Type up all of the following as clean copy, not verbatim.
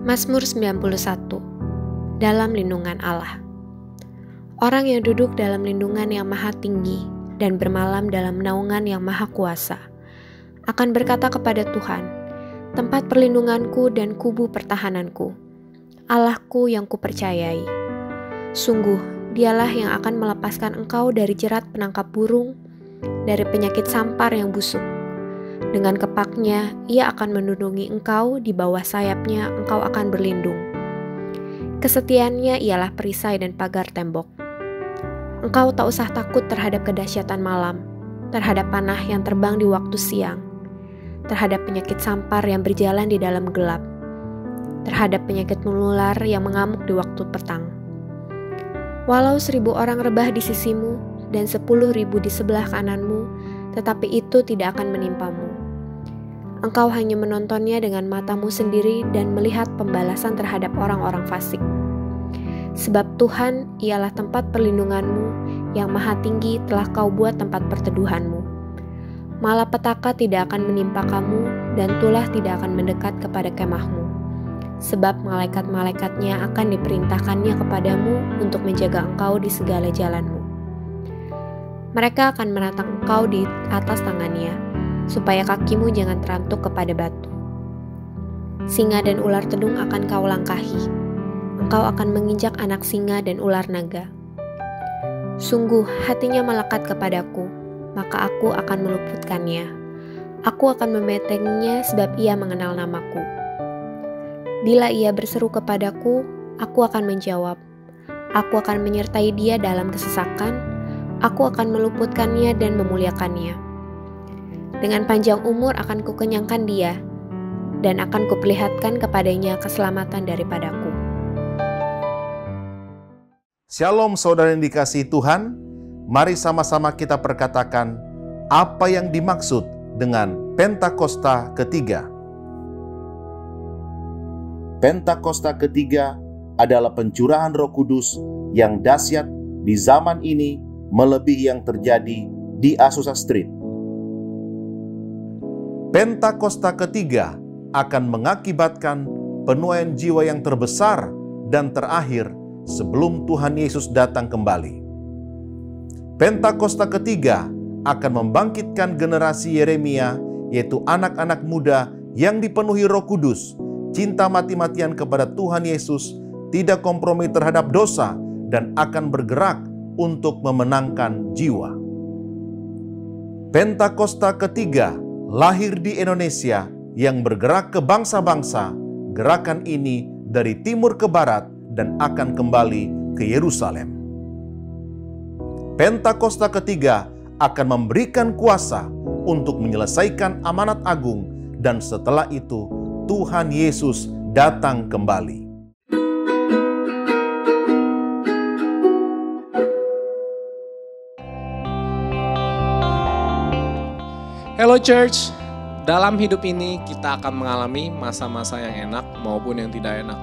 Mazmur 91. Dalam lindungan Allah. Orang yang duduk dalam lindungan yang maha tinggi dan bermalam dalam naungan yang maha kuasa akan berkata kepada Tuhan, tempat perlindunganku dan kubu pertahananku, Allahku yang kupercayai. Sungguh, dialah yang akan melepaskan engkau dari jerat penangkap burung, dari penyakit sampar yang busuk. Dengan kepaknya, ia akan melindungi engkau, di bawah sayapnya engkau akan berlindung. Kesetiaannya ialah perisai dan pagar tembok. Engkau tak usah takut terhadap kedahsyatan malam, terhadap panah yang terbang di waktu siang, terhadap penyakit sampar yang berjalan di dalam gelap, terhadap penyakit menular yang mengamuk di waktu petang. Walau 1.000 orang rebah di sisimu dan 10.000 di sebelah kananmu, tetapi itu tidak akan menimpamu. Engkau hanya menontonnya dengan matamu sendiri dan melihat pembalasan terhadap orang-orang fasik. Sebab Tuhan ialah tempat perlindunganmu, yang maha tinggi telah kau buat tempat perteduhanmu. Malapetaka tidak akan menimpa kamu, dan tulah tidak akan mendekat kepada kemahmu. Sebab malaikat-malaikatnya akan diperintahkannya kepadamu untuk menjaga engkau di segala jalanmu. Mereka akan menatang engkau di atas tangannya, supaya kakimu jangan terantuk kepada batu. Singa dan ular tedung akan kau langkahi. Engkau akan menginjak anak singa dan ular naga. Sungguh hatinya melekat kepadaku, maka aku akan meluputkannya. Aku akan membentenginya sebab ia mengenal namaku. Bila ia berseru kepadaku, aku akan menjawab. Aku akan menyertai dia dalam kesesakan. Aku akan meluputkannya dan memuliakannya. Dengan panjang umur akan kukenyangkan dia, dan akan kuperlihatkan kepadanya keselamatan daripadaku. Shalom saudara yang dikasihi Tuhan, mari sama-sama kita perkatakan apa yang dimaksud dengan Pentakosta ketiga. Pentakosta ketiga adalah pencurahan Roh Kudus yang dahsyat di zaman ini melebihi yang terjadi di Azusa Street. Pentakosta ketiga akan mengakibatkan penuaian jiwa yang terbesar dan terakhir sebelum Tuhan Yesus datang kembali. Pentakosta ketiga akan membangkitkan generasi Yeremia, yaitu anak-anak muda yang dipenuhi Roh Kudus, cinta mati-matian kepada Tuhan Yesus, tidak kompromi terhadap dosa, dan akan bergerak untuk memenangkan jiwa. Pentakosta ketiga lahir di Indonesia yang bergerak ke bangsa-bangsa. Gerakan ini dari timur ke barat dan akan kembali ke Yerusalem. Pentakosta ketiga akan memberikan kuasa untuk menyelesaikan amanat agung, dan setelah itu Tuhan Yesus datang kembali. Hello Church, dalam hidup ini kita akan mengalami masa-masa yang enak maupun yang tidak enak.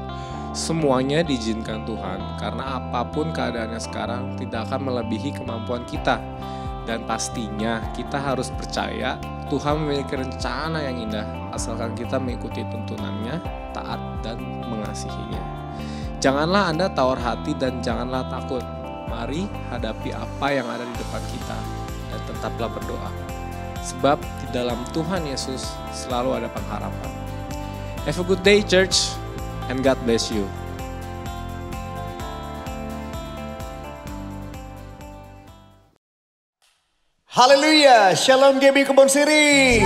Semuanya diizinkan Tuhan, karena apapun keadaannya sekarang tidak akan melebihi kemampuan kita. Dan pastinya kita harus percaya Tuhan memiliki rencana yang indah, asalkan kita mengikuti tuntunannya, taat dan mengasihinya. Janganlah Anda tawar hati dan janganlah takut. Mari hadapi apa yang ada di depan kita dan tetaplah berdoa. Sebab di dalam Tuhan Yesus selalu ada pengharapan. Have a good day, church, and God bless you. Haleluya, Shalom GB Kebon Siri.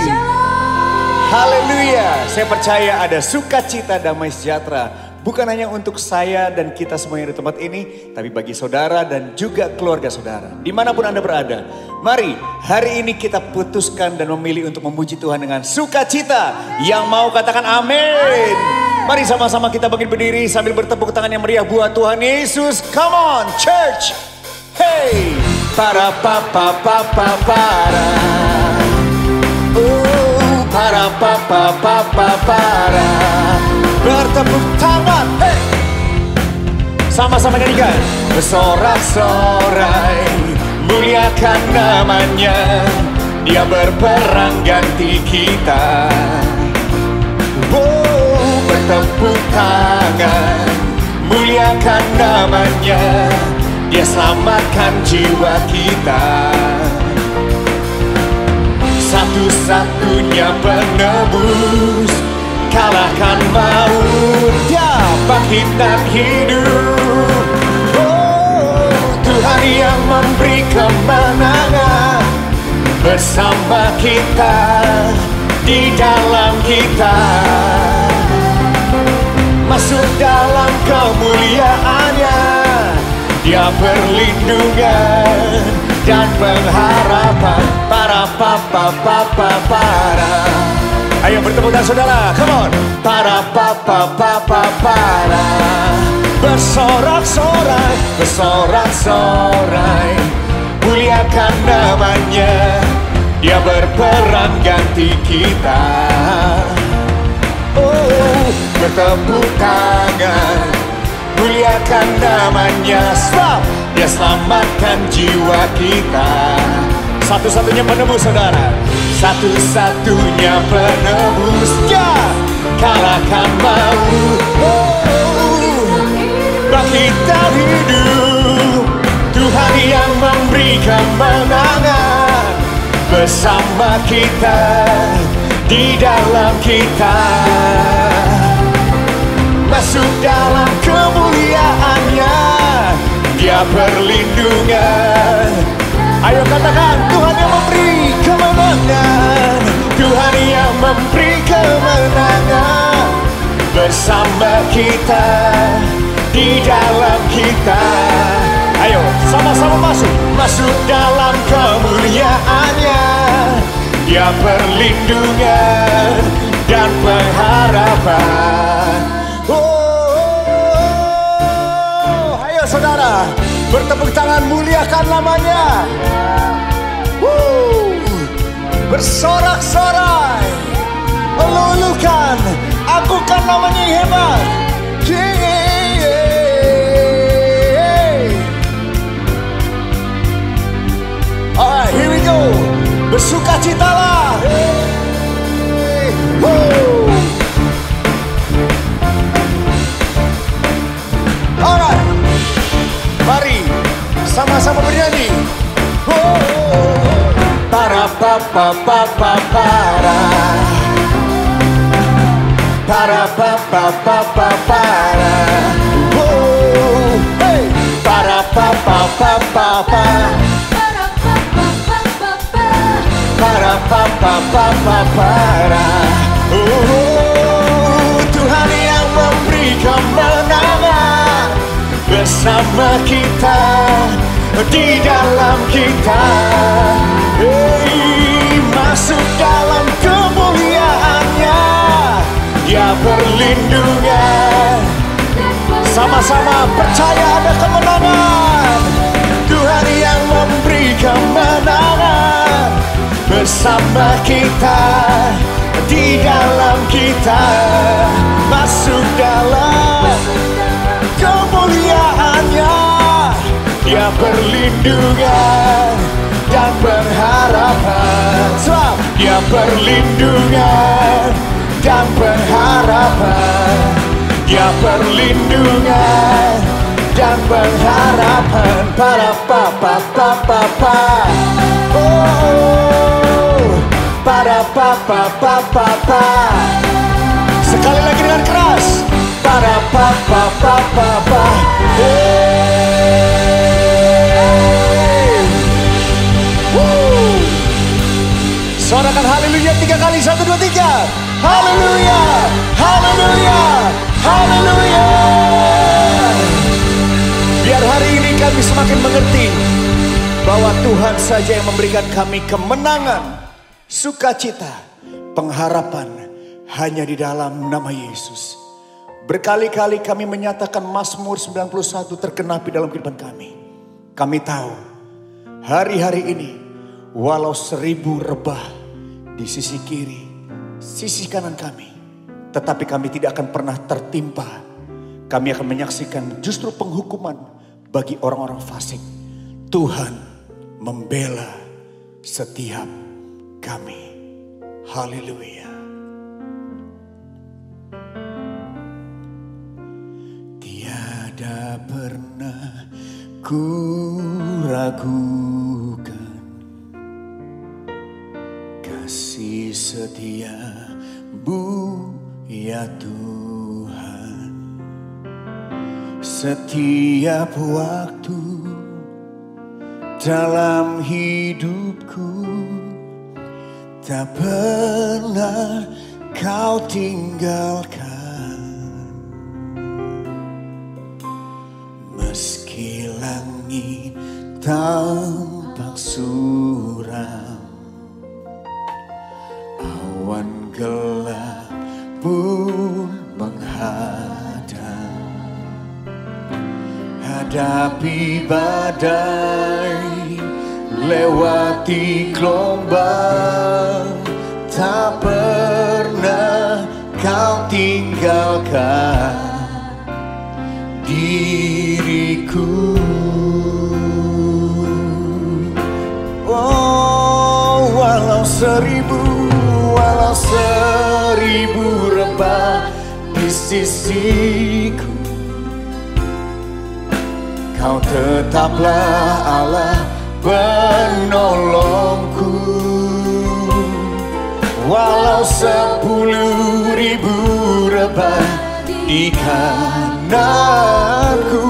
Haleluya, saya percaya ada sukacita, damai sejahtera. Bukan hanya untuk saya dan kita semua yang di tempat ini, tapi bagi saudara dan juga keluarga saudara. Dimanapun Anda berada, mari hari ini kita putuskan dan memilih untuk memuji Tuhan dengan sukacita. Yang mau katakan amin. Mari sama-sama kita bangkit berdiri sambil bertepuk tangan yang meriah buat Tuhan Yesus. Come on church. Hey. Para papa papa para. Para papa papa para. Bertepuk tangan, hey. Sama-sama nyanyikan. Bersorak-sorai, muliakan namanya. Dia berperang ganti kita. Bertepuk tangan, muliakan namanya. Dia selamatkan jiwa kita. Satu-satunya penebus, kalahkan maut, Dia bangkitkan hidup. Oh, Tuhan yang memberi kemenangan bersama kita, di dalam kita. Masuk dalam kemuliaannya, Dia perlindungan dan pengharapan. Para. Ayo bertepuk tangan saudara, come on. Para. Bersorak-sorai, muliakan namanya. Dia berperang ganti kita. Oh, bertepuk tangan, muliakan namanya. Sebab Dia selamatkan jiwa kita. Satu-satunya penebus saudara, satu-satunya penebus. Dia kalahkan maut. Oh, bangkitkan hidup. Tuhan yang memberi kemenangan bersama kita, di dalam kita. Masuk dalam kemuliaannya, Dia perlindungan. Ayo katakan, Tuhan yang memberi kemenangan. Tuhan yang memberi kemenangan bersama kita, di dalam kita. Ayo sama-sama masuk dalam kemuliaannya. Dia perlindungan dan pengharapan. Oh, ayo saudara, bertepuk tangan, muliakan namanya. Bersorak-sorai, meluluhkan, agungkan namanya yang hebat. Alright, here we go. Bersukacitalah. Alright, mari sama-sama bernyanyi. Para. Tuhan yang memberi kemenangan bersama kita, di dalam kita. Masuk dalam kemuliaannya, Dia perlindungan. Sama-sama percaya ada kemenangan. Tuhan yang memberi kemenangan bersama kita, di dalam kita. Masuk dalam kemuliaannya, Dia perlindungan dan pengharapan. Sebab Dia perlindungan dan pengharapan. Dia perlindungan dan pengharapan. Para. Oh, para. Sekali lagi dengan keras. Para. Sorakan haleluya 3 kali. 1, 2, 3. Haleluya, haleluya, haleluya. Biar hari ini kami semakin mengerti bahwa Tuhan saja yang memberikan kami kemenangan, sukacita, pengharapan hanya di dalam nama Yesus. Berkali-kali kami menyatakan Mazmur 91 tergenapi dalam kehidupan kami. Kami tahu hari-hari ini walau 1000 rebah di sisi kiri, sisi kanan kami, tetapi kami tidak akan pernah tertimpa. Kami akan menyaksikan justru penghukuman bagi orang-orang fasik. Tuhan membela setiap kami. Haleluya. ku ragukan kasih setia-Mu ya Tuhan. Setiap waktu dalam hidupku tak pernah Kau tinggalkan. Meski langit tampak suram, awan gelap pun menghadang, hadapi badai, lewati gelombang, tak pernah Kau tinggalkan diriku. Oh, walau seribu rebah di sisiku, Kau tetaplah Allah penolongku. Walau 10.000 rebah di kananku,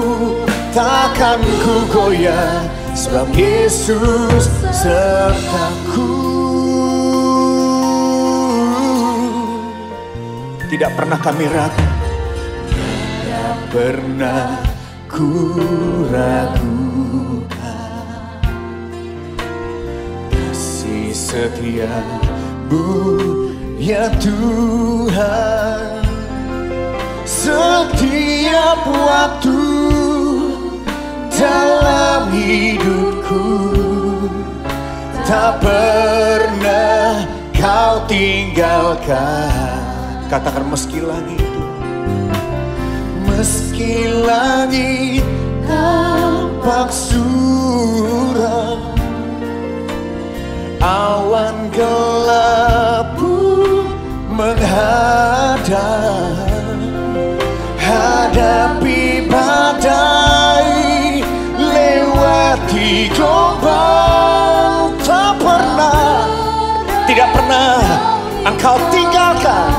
takkan ku goyah, sebab Yesus sertaku. Tidak pernah kami ragu, tidak pernah ku ragukan kasih setia-Mu ya Tuhan. Setiap waktu dalam hidupku tak pernah Kau tinggalkan. Katakan meski langit tampak suram, awan gelap pun menghadang, hadapi badai, lewati gelombang, tidak pernah Engkau tinggalkan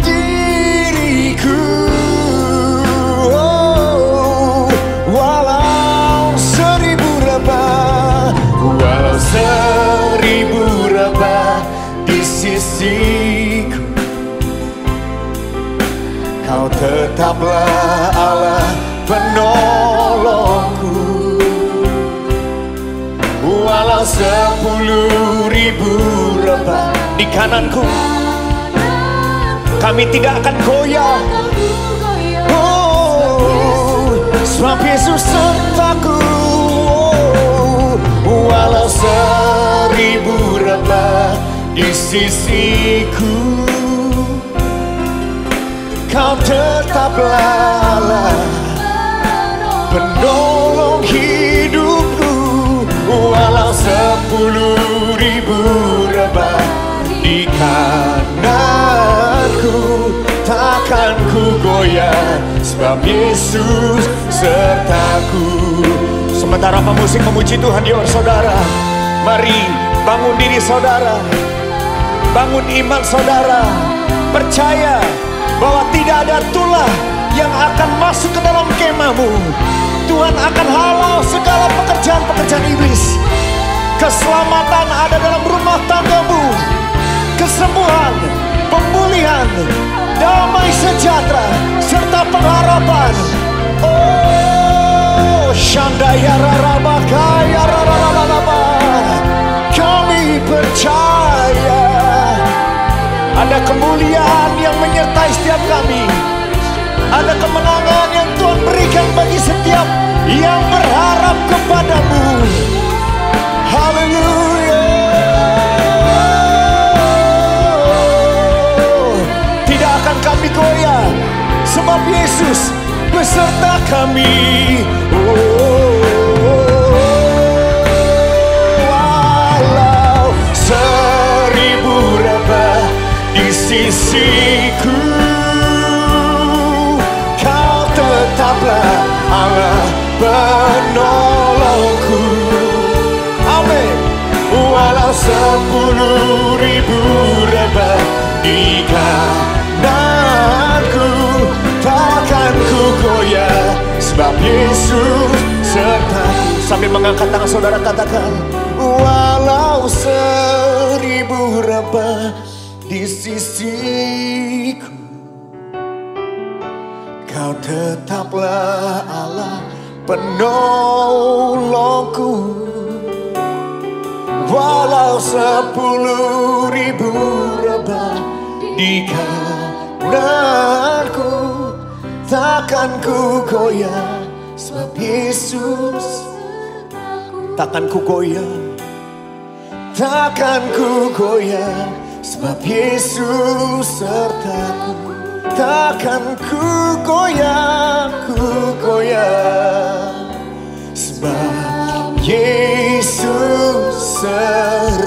diriku. Oh, walau 1000 rebah di sisiku, Kau tetaplah Allah penolongku. Walau 10.000 rebah di kananku, kami tidak akan goyah. Oh, sebab Yesus sertaku. Oh, walau 1000 rebah di sisiku, Kau tetaplah Allah penolong hidupku. Walau 10.000 rebah di kananku, takkan ku goyah, sebab Yesus sertaku. Sementara pemusik memuji Tuhan di luar saudara, mari bangun diri saudara, bangun iman saudara, percaya bahwa tidak ada tulah yang akan masuk ke dalam kemahmu. Tuhan akan halau segala pekerjaan-pekerjaan iblis. Keselamatan ada dalam rumah tanggamu, kesembuhan, pemulihan, damai sejahtera, serta pengharapan. Oh, Shandaya Rarabakaya Rarabakaya, kami percaya ada kemuliaan yang menyertai setiap kami. Ada kemenangan yang Tuhan berikan bagi setiap yang berharap kepadamu. Haleluya. Tidak akan kami goyah, sebab Yesus beserta kami. Walau 1000 rebah di sisiku, Kau tetaplah Allah penolongku. Amin. Walau 10.000 rebah di kananku, takkan ku goyah, sebab Yesus sertaku. Sambil mengangkat tangan saudara katakan, walau 1000 rebah di sisiku, Kau tetaplah Allah penolongku. Walau 10.000 rebah di kananku, takkan ku goyah, sebab Yesus. Takkan ku goyah, takkan ku goyah, sebab Yesus sertaku. Takkan ku goyah, sebab Yesus sertaku.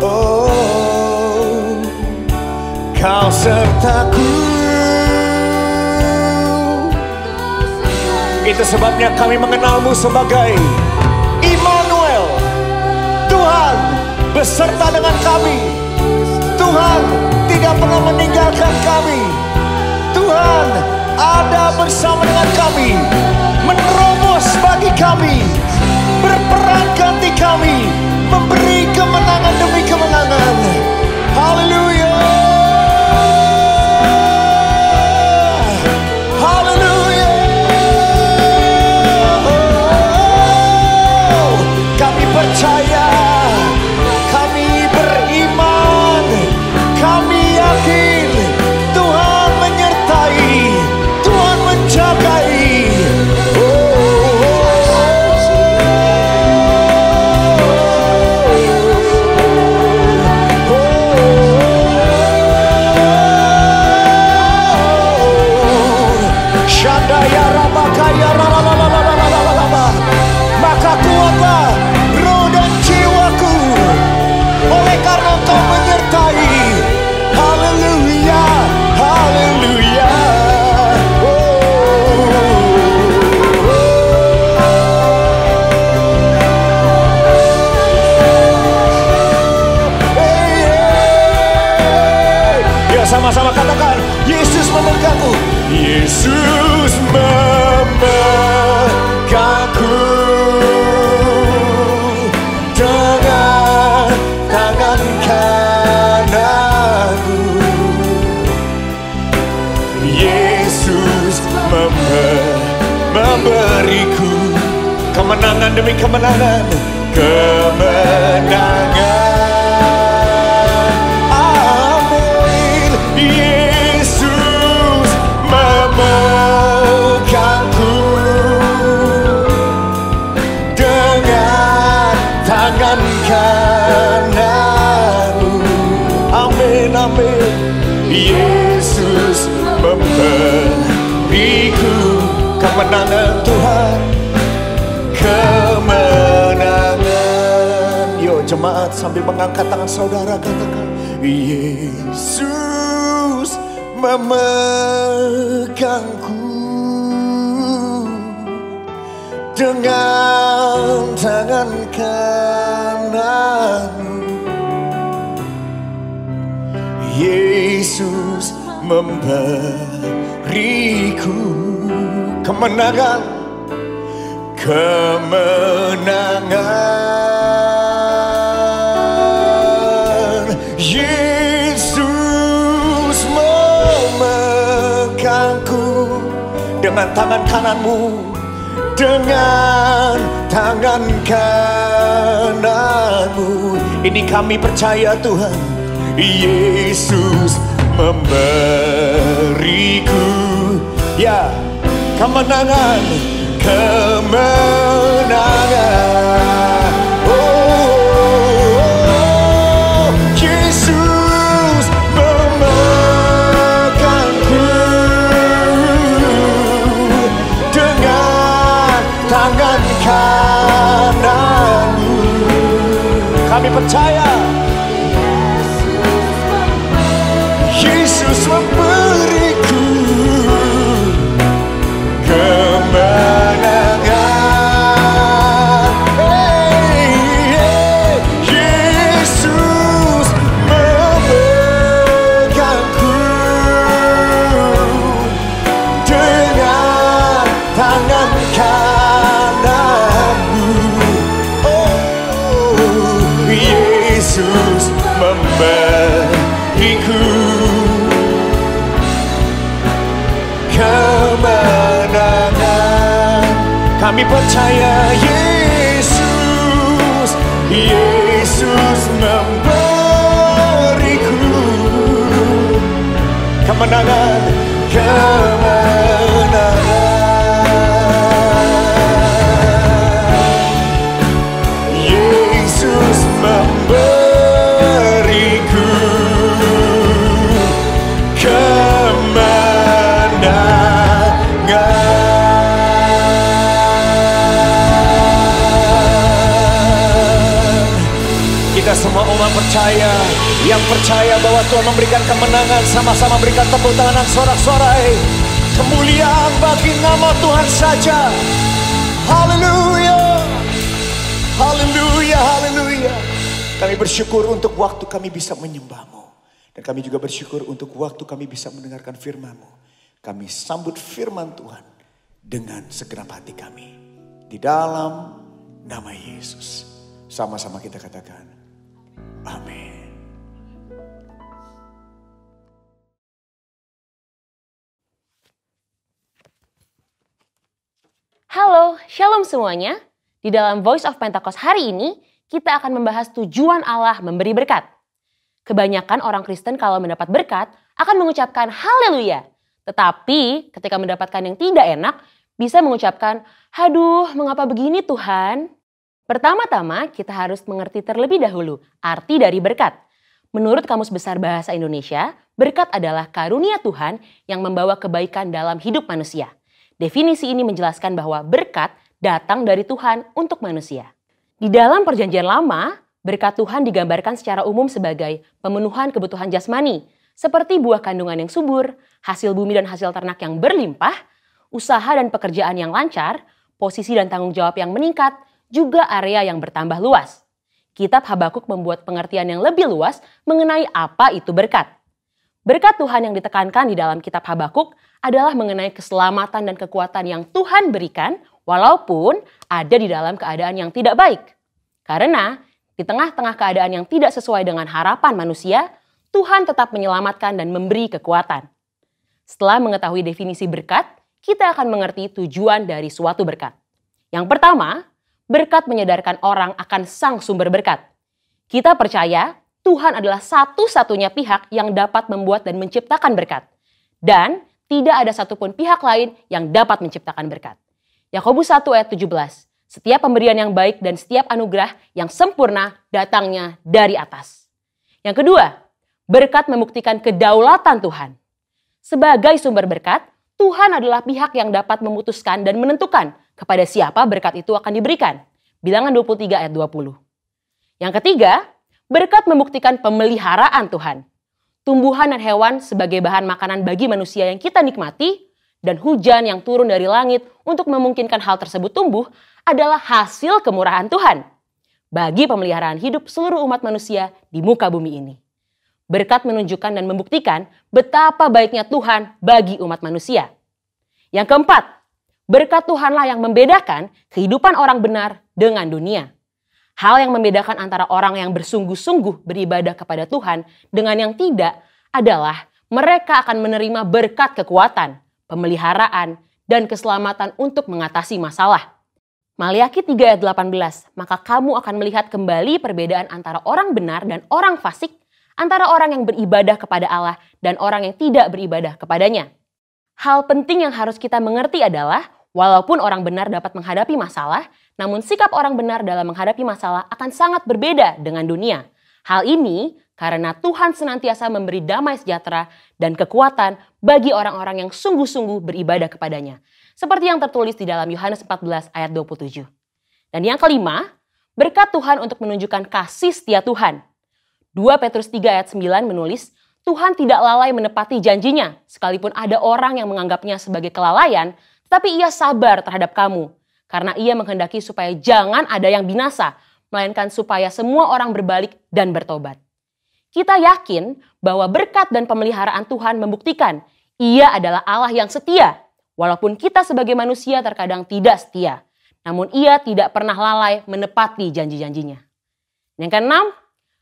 Oh, Kau sertaku. Itu sebabnya kami mengenalmu sebagai Immanuel. Tuhan beserta dengan kami. Tuhan tidak pernah meninggalkan kami. Tuhan ada bersama dengan kami, menerobos bagi kami, berperan ganti kami, memberi kemenangan demi kemenangan. Haleluya. Haleluya. Kami percaya, kami beriman, kami yakin Tuhan menyertai, Tuhan menjagai. Shandaya rabakaya ralalalalalalala. Maka kuatlah roh dan jiwaku, oleh karena Kau menyertai. Haleluya, haleluya. Ya, sama-sama katakan, Yesus memegangku. Yesus memegangku dengan tangan kananku. Yesus memberiku kemenangan demi kemenangan, kemenangan. Amin. Yesus memegangku dengan tangan kananmu. Amin, amin. Yesus memberiku kemenangan. Tuhan, kemenangan. Yo jemaat, sambil mengangkat tangan saudara katakan, Yesus memegangku dengan tangan kananmu. Yesus memberiku kemenangan, kemenangan. Yesus memegangku dengan tangan kananmu, dengan tangan kananmu. Ini kami percaya Tuhan, Yesus memberiku, ya, kemenangan, kemenangan. Oh, Yesus memegangku dengan tangan kananmu. Kami percaya Yesus memberiku memberiku kemenangan. Kami percaya Yesus, Yesus memberiku kemenangan, kemenangan. Yesus memberiku kemenangan. Kita semua umat percaya, yang percaya bahwa Tuhan memberikan kemenangan, sama-sama berikan tepuk tangan dan sorak-sorai. Kemuliaan bagi nama Tuhan saja. Haleluya, haleluya, haleluya. Kami bersyukur untuk waktu kami bisa menyembah-Mu. Dan kami juga bersyukur untuk waktu kami bisa mendengarkan firman-Mu. Kami sambut firman Tuhan dengan segenap hati kami. Di dalam nama Yesus. Sama-sama kita katakan, amin. Halo, shalom semuanya. Di dalam Voice of Pentecost hari ini, kita akan membahas tujuan Allah memberi berkat. Kebanyakan orang Kristen kalau mendapat berkat akan mengucapkan haleluya. Tetapi ketika mendapatkan yang tidak enak, bisa mengucapkan, "Aduh, mengapa begini Tuhan?" Pertama-tama kita harus mengerti terlebih dahulu arti dari berkat. Menurut Kamus Besar Bahasa Indonesia, berkat adalah karunia Tuhan yang membawa kebaikan dalam hidup manusia. Definisi ini menjelaskan bahwa berkat datang dari Tuhan untuk manusia. Di dalam Perjanjian Lama, berkat Tuhan digambarkan secara umum sebagai pemenuhan kebutuhan jasmani, seperti buah kandungan yang subur, hasil bumi dan hasil ternak yang berlimpah, usaha dan pekerjaan yang lancar, posisi dan tanggung jawab yang meningkat, juga area yang bertambah luas. Kitab Habakuk membuat pengertian yang lebih luas mengenai apa itu berkat. Berkat Tuhan yang ditekankan di dalam kitab Habakuk adalah mengenai keselamatan dan kekuatan yang Tuhan berikan walaupun ada di dalam keadaan yang tidak baik. Karena di tengah-tengah keadaan yang tidak sesuai dengan harapan manusia, Tuhan tetap menyelamatkan dan memberi kekuatan. Setelah mengetahui definisi berkat, kita akan mengerti tujuan dari suatu berkat. Yang pertama, berkat menyadarkan orang akan sang sumber berkat. Kita percaya Tuhan adalah satu-satunya pihak yang dapat membuat dan menciptakan berkat. Dan tidak ada satupun pihak lain yang dapat menciptakan berkat. Yakobus 1 ayat 17. Setiap pemberian yang baik dan setiap anugerah yang sempurna datangnya dari atas. Yang kedua, berkat membuktikan kedaulatan Tuhan. Sebagai sumber berkat, Tuhan adalah pihak yang dapat memutuskan dan menentukan kepada siapa berkat itu akan diberikan. Bilangan 23 ayat 20. Yang ketiga, berkat membuktikan pemeliharaan Tuhan. Tumbuhan dan hewan sebagai bahan makanan bagi manusia yang kita nikmati, dan hujan yang turun dari langit untuk memungkinkan hal tersebut tumbuh adalah hasil kemurahan Tuhan bagi pemeliharaan hidup seluruh umat manusia di muka bumi ini. Berkat menunjukkan dan membuktikan betapa baiknya Tuhan bagi umat manusia. Yang keempat, berkat Tuhanlah yang membedakan kehidupan orang benar dengan dunia. Hal yang membedakan antara orang yang bersungguh-sungguh beribadah kepada Tuhan dengan yang tidak adalah mereka akan menerima berkat kekuatan, pemeliharaan, dan keselamatan untuk mengatasi masalah. Maliaki 3 ayat 18, maka kamu akan melihat kembali perbedaan antara orang benar dan orang fasik, antara orang yang beribadah kepada Allah dan orang yang tidak beribadah kepadanya. Hal penting yang harus kita mengerti adalah, walaupun orang benar dapat menghadapi masalah, namun sikap orang benar dalam menghadapi masalah akan sangat berbeda dengan dunia. Hal ini karena Tuhan senantiasa memberi damai sejahtera dan kekuatan bagi orang-orang yang sungguh-sungguh beribadah kepadanya. Seperti yang tertulis di dalam Yohanes 14 ayat 27. Dan yang kelima, berkat Tuhan untuk menunjukkan kasih setia Tuhan. 2 Petrus 3 ayat 9 menulis, Tuhan tidak lalai menepati janjinya, sekalipun ada orang yang menganggapnya sebagai kelalaian, tetapi ia sabar terhadap kamu, karena ia menghendaki supaya jangan ada yang binasa, melainkan supaya semua orang berbalik dan bertobat. Kita yakin bahwa berkat dan pemeliharaan Tuhan membuktikan ia adalah Allah yang setia, walaupun kita sebagai manusia terkadang tidak setia, namun ia tidak pernah lalai menepati janji-janjinya. Yang keenam,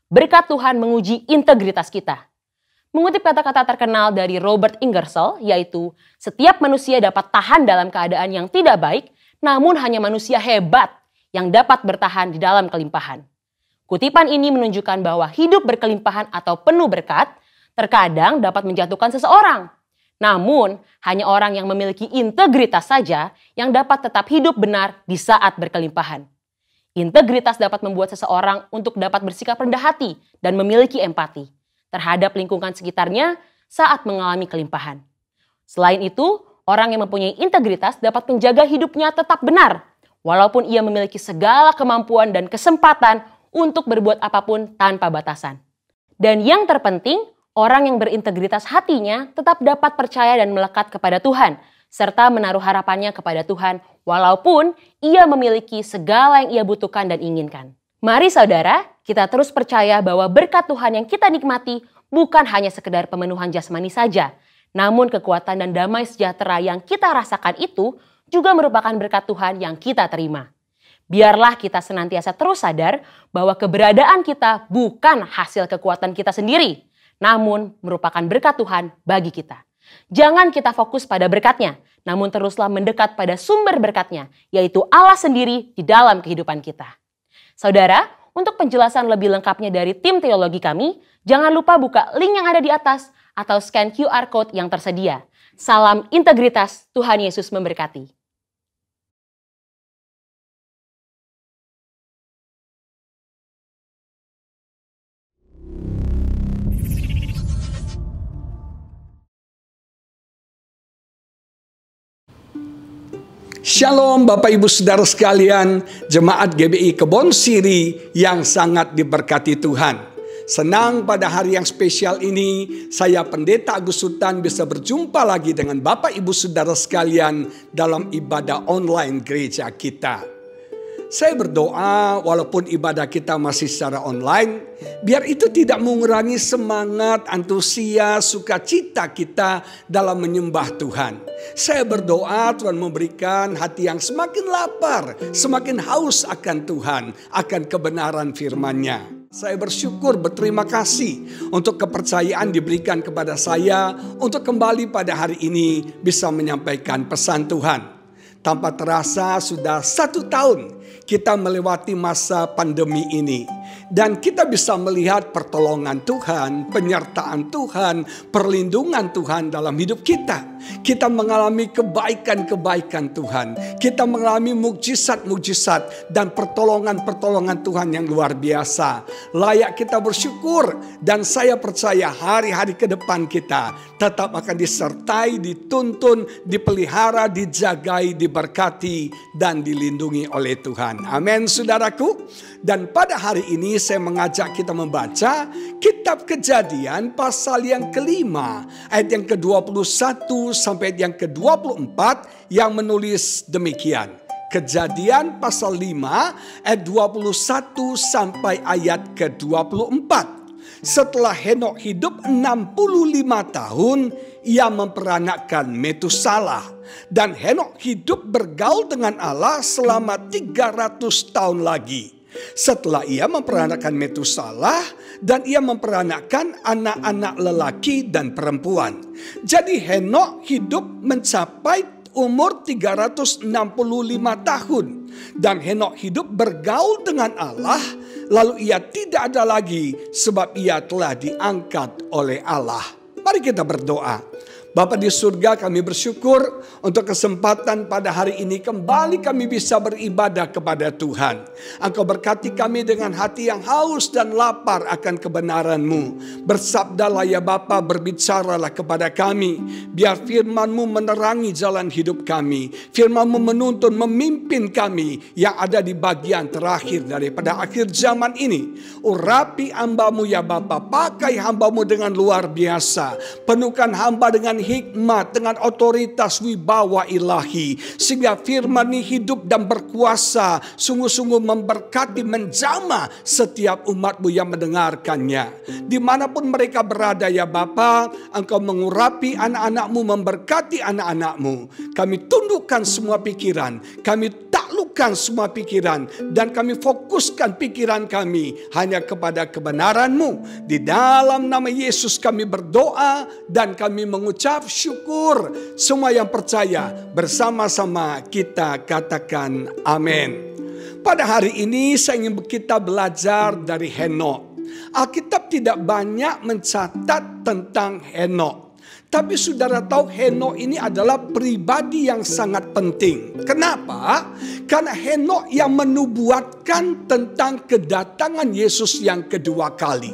berkat Tuhan menguji integritas kita. Mengutip kata-kata terkenal dari Robert Ingersoll, yaitu setiap manusia dapat tahan dalam keadaan yang tidak baik, namun hanya manusia hebat yang dapat bertahan di dalam kelimpahan. Kutipan ini menunjukkan bahwa hidup berkelimpahan atau penuh berkat terkadang dapat menjatuhkan seseorang. Namun, hanya orang yang memiliki integritas saja yang dapat tetap hidup benar di saat berkelimpahan. Integritas dapat membuat seseorang untuk dapat bersikap rendah hati dan memiliki empati terhadap lingkungan sekitarnya saat mengalami kelimpahan. Selain itu, orang yang mempunyai integritas dapat menjaga hidupnya tetap benar, walaupun ia memiliki segala kemampuan dan kesempatan untuk berbuat apapun tanpa batasan. Dan yang terpenting, orang yang berintegritas hatinya tetap dapat percaya dan melekat kepada Tuhan, serta menaruh harapannya kepada Tuhan, walaupun ia memiliki segala yang ia butuhkan dan inginkan. Mari saudara, kita terus percaya bahwa berkat Tuhan yang kita nikmati bukan hanya sekedar pemenuhan jasmani saja, namun kekuatan dan damai sejahtera yang kita rasakan itu juga merupakan berkat Tuhan yang kita terima. Biarlah kita senantiasa terus sadar bahwa keberadaan kita bukan hasil kekuatan kita sendiri, namun merupakan berkat Tuhan bagi kita. Jangan kita fokus pada berkatnya, namun teruslah mendekat pada sumber berkatnya, yaitu Allah sendiri di dalam kehidupan kita. Saudara, untuk penjelasan lebih lengkapnya dari tim teologi kami, jangan lupa buka link yang ada di atas atau scan QR Code yang tersedia. Salam integritas, Tuhan Yesus memberkati. Shalom Bapak Ibu Saudara sekalian, Jemaat GBI Kebon Siri yang sangat diberkati Tuhan. Senang pada hari yang spesial ini, saya Pendeta Agus Sultan bisa berjumpa lagi dengan Bapak Ibu Saudara sekalian dalam ibadah online gereja kita. Saya berdoa walaupun ibadah kita masih secara online, biar itu tidak mengurangi semangat, antusias, sukacita kita dalam menyembah Tuhan. Saya berdoa Tuhan memberikan hati yang semakin lapar, semakin haus akan Tuhan, akan kebenaran firman-Nya. Saya bersyukur, berterima kasih untuk kepercayaan diberikan kepada saya untuk kembali pada hari ini bisa menyampaikan pesan Tuhan. Tanpa terasa sudah 1 tahun kita melewati masa pandemi ini. Dan kita bisa melihat pertolongan Tuhan, penyertaan Tuhan, perlindungan Tuhan dalam hidup kita. Kita mengalami kebaikan-kebaikan Tuhan. Kita mengalami mukjizat-mukjizat dan pertolongan-pertolongan Tuhan yang luar biasa. Layak kita bersyukur dan saya percaya hari-hari ke depan kita tetap akan disertai, dituntun, dipelihara, dijagai, diberkati dan dilindungi oleh Tuhan. Amin saudaraku. Dan pada hari ini saya mengajak kita membaca kitab Kejadian pasal yang kelima, ayat yang ke-21 sampai ayat yang ke-24 yang menulis demikian. Kejadian pasal 5 ayat 21 sampai ayat ke-24. Setelah Henok hidup 65 tahun, ia memperanakkan Metusalah. Dan Henok hidup bergaul dengan Allah selama 300 tahun lagi. Setelah ia memperanakkan Metusalah dan ia memperanakkan anak-anak lelaki dan perempuan. Jadi Henok hidup mencapai umur 365 tahun. Dan Henok hidup bergaul dengan Allah, lalu ia tidak ada lagi sebab ia telah diangkat oleh Allah. Mari kita berdoa. Bapa di surga, kami bersyukur untuk kesempatan pada hari ini kembali kami bisa beribadah kepada Tuhan. Engkau berkati kami dengan hati yang haus dan lapar akan kebenaran-Mu. Bersabdalah ya Bapa, berbicaralah kepada kami. Biar firman-Mu menerangi jalan hidup kami. Firman-Mu menuntun, memimpin kami yang ada di bagian terakhir daripada akhir zaman ini. Urapi hamba-Mu ya Bapa, pakai hamba-Mu dengan luar biasa. Penuhkan hamba dengan hikmat, dengan otoritas wibawa ilahi. Sehingga firman ini hidup dan berkuasa, sungguh-sungguh memberkati, menjamah setiap umat-Mu yang mendengarkannya. Dimanapun mereka berada ya Bapa, Engkau mengurapi anak-anak-Mu, memberkati anak-anak-Mu. Kami tundukkan semua pikiran, kami taklukkan tundukkan semua pikiran dan kami fokuskan pikiran kami hanya kepada kebenaran-Mu. Di dalam nama Yesus kami berdoa dan kami mengucap syukur. Semua yang percaya bersama-sama kita katakan amin. Pada hari ini saya ingin kita belajar dari Henok. Alkitab tidak banyak mencatat tentang Henok. Tapi saudara tahu Henok ini adalah pribadi yang sangat penting. Kenapa? Karena Henok yang menubuatkan tentang kedatangan Yesus yang kedua kali.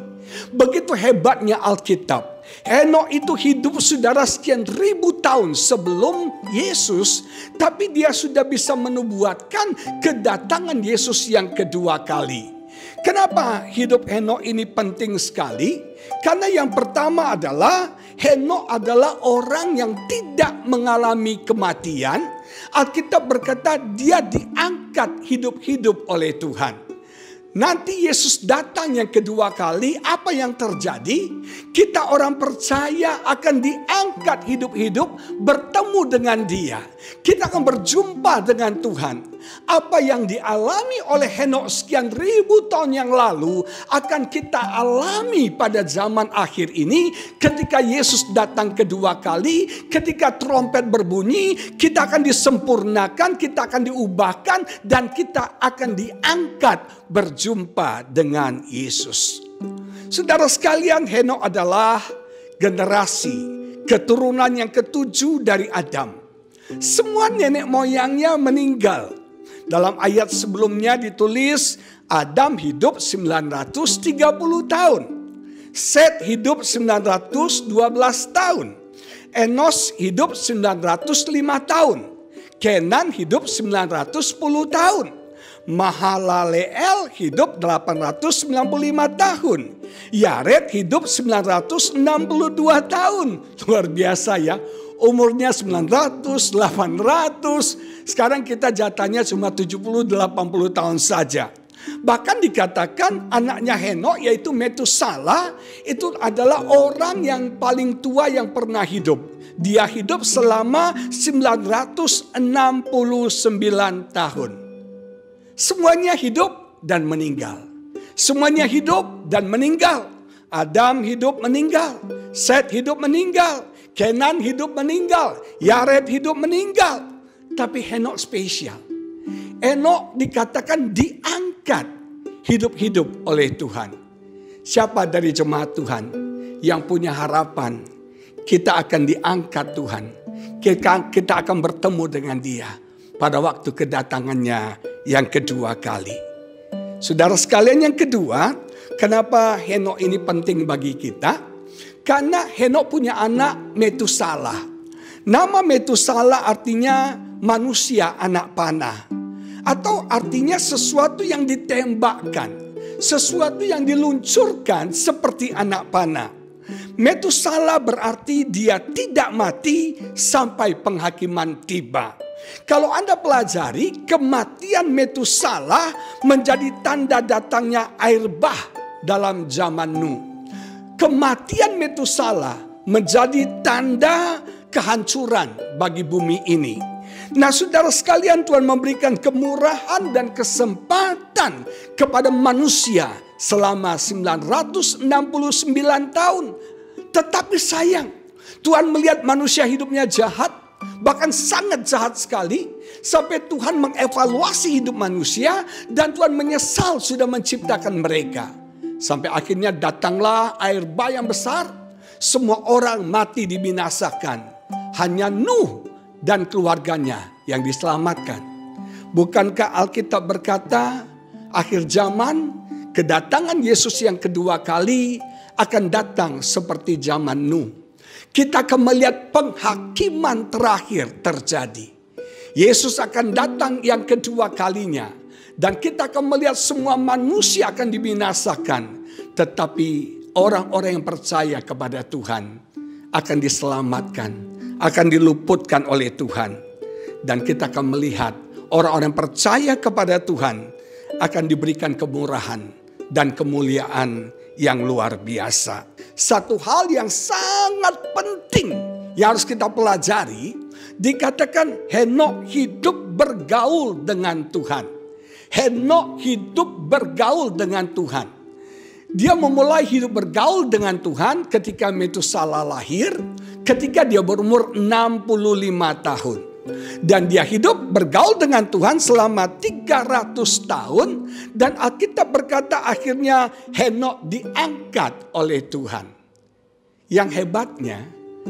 Begitu hebatnya Alkitab. Henok itu hidup saudara sekian ribu tahun sebelum Yesus. Tapi dia sudah bisa menubuatkan kedatangan Yesus yang kedua kali. Kenapa hidup Henok ini penting sekali? Karena yang pertama adalah Henok adalah orang yang tidak mengalami kematian. Alkitab berkata dia diangkat hidup-hidup oleh Tuhan. Nanti Yesus datang yang kedua kali, apa yang terjadi? Kita orang percaya akan diangkat hidup-hidup bertemu dengan Dia. Kita akan berjumpa dengan Tuhan. Apa yang dialami oleh Henok sekian ribu tahun yang lalu akan kita alami pada zaman akhir ini ketika Yesus datang kedua kali, ketika trompet berbunyi, kita akan disempurnakan, kita akan diubahkan dan kita akan diangkat berjumpa dengan Yesus. Saudara sekalian, Henok adalah generasi keturunan yang ketujuh dari Adam. Semua nenek moyangnya meninggal. Dalam ayat sebelumnya ditulis Adam hidup 930 tahun. Set hidup 912 tahun. Enos hidup 905 tahun. Kenan hidup 910 tahun. Mahalaleel hidup 895 tahun. Yared hidup 962 tahun. Luar biasa ya. Umurnya 900, 800. Sekarang kita jatahnya cuma 70-80 tahun saja. Bahkan dikatakan anaknya Henok yaitu Metusala itu adalah orang yang paling tua yang pernah hidup. Dia hidup selama 969 tahun. Semuanya hidup dan meninggal. Semuanya hidup dan meninggal. Adam hidup meninggal. Set hidup meninggal. Kenan hidup meninggal. Yared hidup meninggal. Tapi Henok spesial. Henok dikatakan diangkat hidup-hidup oleh Tuhan. Siapa dari jemaat Tuhan yang punya harapan kita akan diangkat Tuhan. Kita akan bertemu dengan Dia pada waktu kedatangannya yang kedua kali. Saudara sekalian, yang kedua, kenapa Henok ini penting bagi kita? Karena Henok punya anak Metusala. Nama Metusala artinya manusia anak panah. Atau artinya sesuatu yang ditembakkan. Sesuatu yang diluncurkan seperti anak panah. Metusala berarti dia tidak mati sampai penghakiman tiba. Kalau Anda pelajari, kematian Metusala menjadi tanda datangnya air bah dalam zaman Nuh. Kematian Metusala menjadi tanda kehancuran bagi bumi ini. Nah, saudara sekalian, Tuhan memberikan kemurahan dan kesempatan kepada manusia selama 969 tahun. Tetapi sayang, Tuhan melihat manusia hidupnya jahat, bahkan sangat jahat sekali, sampai Tuhan mengevaluasi hidup manusia dan Tuhan menyesal sudah menciptakan mereka. Sampai akhirnya datanglah air bah yang besar, semua orang mati dibinasakan. Hanya Nuh dan keluarganya yang diselamatkan. Bukankah Alkitab berkata, akhir zaman kedatangan Yesus yang kedua kali akan datang seperti zaman Nuh. Kita akan melihat penghakiman terakhir terjadi. Yesus akan datang yang kedua kalinya. Dan kita akan melihat semua manusia akan dibinasakan. Tetapi orang-orang yang percaya kepada Tuhan akan diselamatkan. Akan diluputkan oleh Tuhan. Dan kita akan melihat orang-orang yang percaya kepada Tuhan akan diberikan kemurahan dan kemuliaan yang luar biasa. Satu hal yang sangat penting yang harus kita pelajari, dikatakan Henok hidup bergaul dengan Tuhan. Henok hidup bergaul dengan Tuhan. Dia memulai hidup bergaul dengan Tuhan ketika Metusalah lahir, ketika dia berumur 65 tahun. Dan dia hidup bergaul dengan Tuhan selama 300 tahun. Dan Alkitab berkata akhirnya Henok diangkat oleh Tuhan. Yang hebatnya,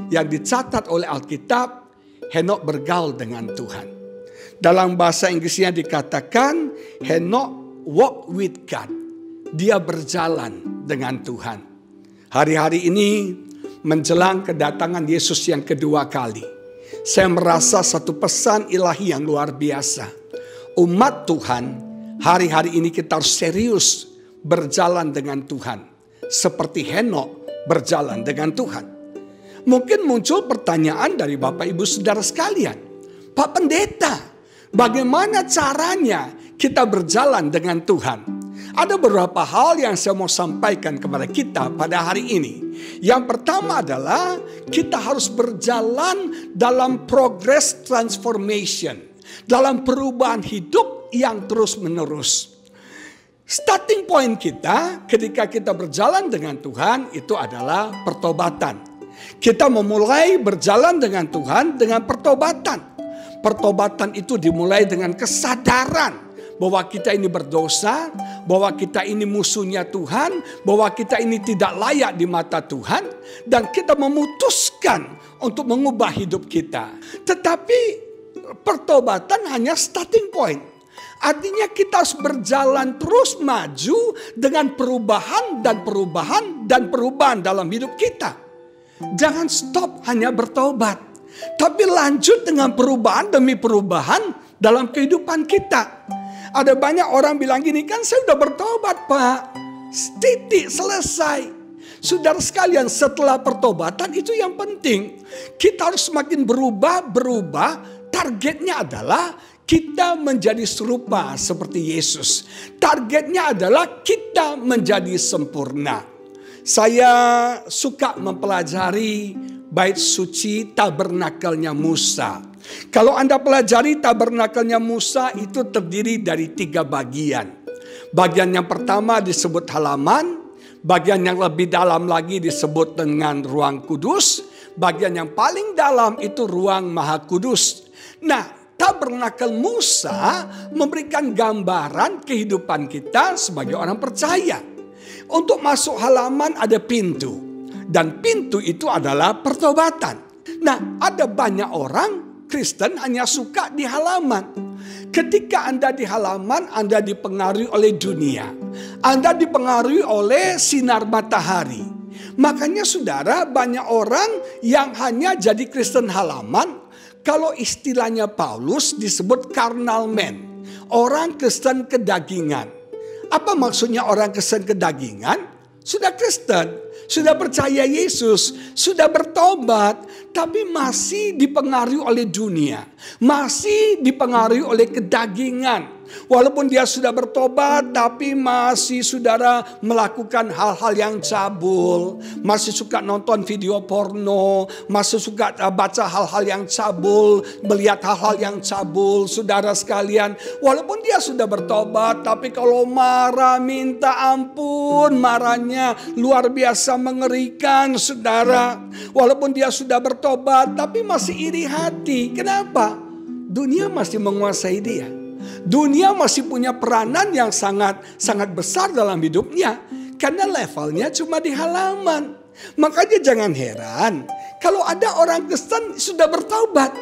yang dicatat oleh Alkitab, Henok bergaul dengan Tuhan. Dalam bahasa Inggrisnya dikatakan Henok walk with God. Dia berjalan dengan Tuhan. Hari-hari ini menjelang kedatangan Yesus yang kedua kali, saya merasa satu pesan ilahi yang luar biasa. Umat Tuhan, hari-hari ini kita harus serius berjalan dengan Tuhan. Seperti Henok berjalan dengan Tuhan. Mungkin muncul pertanyaan dari Bapak Ibu Saudara sekalian. Pak Pendeta, bagaimana caranya kita berjalan dengan Tuhan? Ada beberapa hal yang saya mau sampaikan kepada kita pada hari ini. Yang pertama adalah kita harus berjalan dalam progress transformation. Dalam perubahan hidup yang terus menerus. Starting point kita ketika kita berjalan dengan Tuhan itu adalah pertobatan. Kita memulai berjalan dengan Tuhan dengan pertobatan. Pertobatan itu dimulai dengan kesadaran bahwa kita ini berdosa, bahwa kita ini musuhnya Tuhan, bahwa kita ini tidak layak di mata Tuhan, dan kita memutuskan untuk mengubah hidup kita. Tetapi pertobatan hanya starting point. Artinya kita harus berjalan terus maju dengan perubahan dan perubahan dan perubahan dalam hidup kita. Jangan stop hanya bertobat, tapi lanjut dengan perubahan demi perubahan dalam kehidupan kita. Ada banyak orang bilang gini, kan saya udah bertobat Pak. Titik, selesai. Saudara sekalian, setelah pertobatan itu yang penting. Kita harus semakin berubah. Targetnya adalah kita menjadi serupa seperti Yesus. Targetnya adalah kita menjadi sempurna. Saya suka mempelajari bait suci tabernakelnya Musa. Kalau Anda pelajari tabernakelnya Musa itu terdiri dari 3 bagian. Bagian yang pertama disebut halaman. Bagian yang lebih dalam lagi disebut dengan ruang kudus. Bagian yang paling dalam itu ruang maha kudus. Nah, tabernakel Musa memberikan gambaran kehidupan kita sebagai orang percaya. Untuk masuk halaman ada pintu. Dan pintu itu adalah pertobatan. Nah, ada banyak orang Kristen hanya suka di halaman. Ketika Anda di halaman, Anda dipengaruhi oleh dunia. Anda dipengaruhi oleh sinar matahari. Makanya saudara, banyak orang yang hanya jadi Kristen halaman. Kalau istilahnya Paulus disebut carnal man. Orang Kristen kedagingan. Apa maksudnya orang Kristen kedagingan? Sudah Kristen, sudah percaya Yesus, sudah bertobat, tapi masih dipengaruhi oleh dunia, masih dipengaruhi oleh kedagingan. Walaupun dia sudah bertobat, tapi masih saudara melakukan hal-hal yang cabul, masih suka nonton video porno, masih suka baca hal-hal yang cabul, melihat hal-hal yang cabul. Saudara sekalian, walaupun dia sudah bertobat, tapi kalau marah minta ampun, marahnya luar biasa mengerikan, saudara. Walaupun dia sudah bertobat, tapi masih iri hati. Kenapa? Dunia masih menguasai dia. Dunia masih punya peranan yang sangat besar dalam hidupnya. Karena levelnya cuma di halaman. Makanya jangan heran kalau ada orang Kristen sudah bertobat,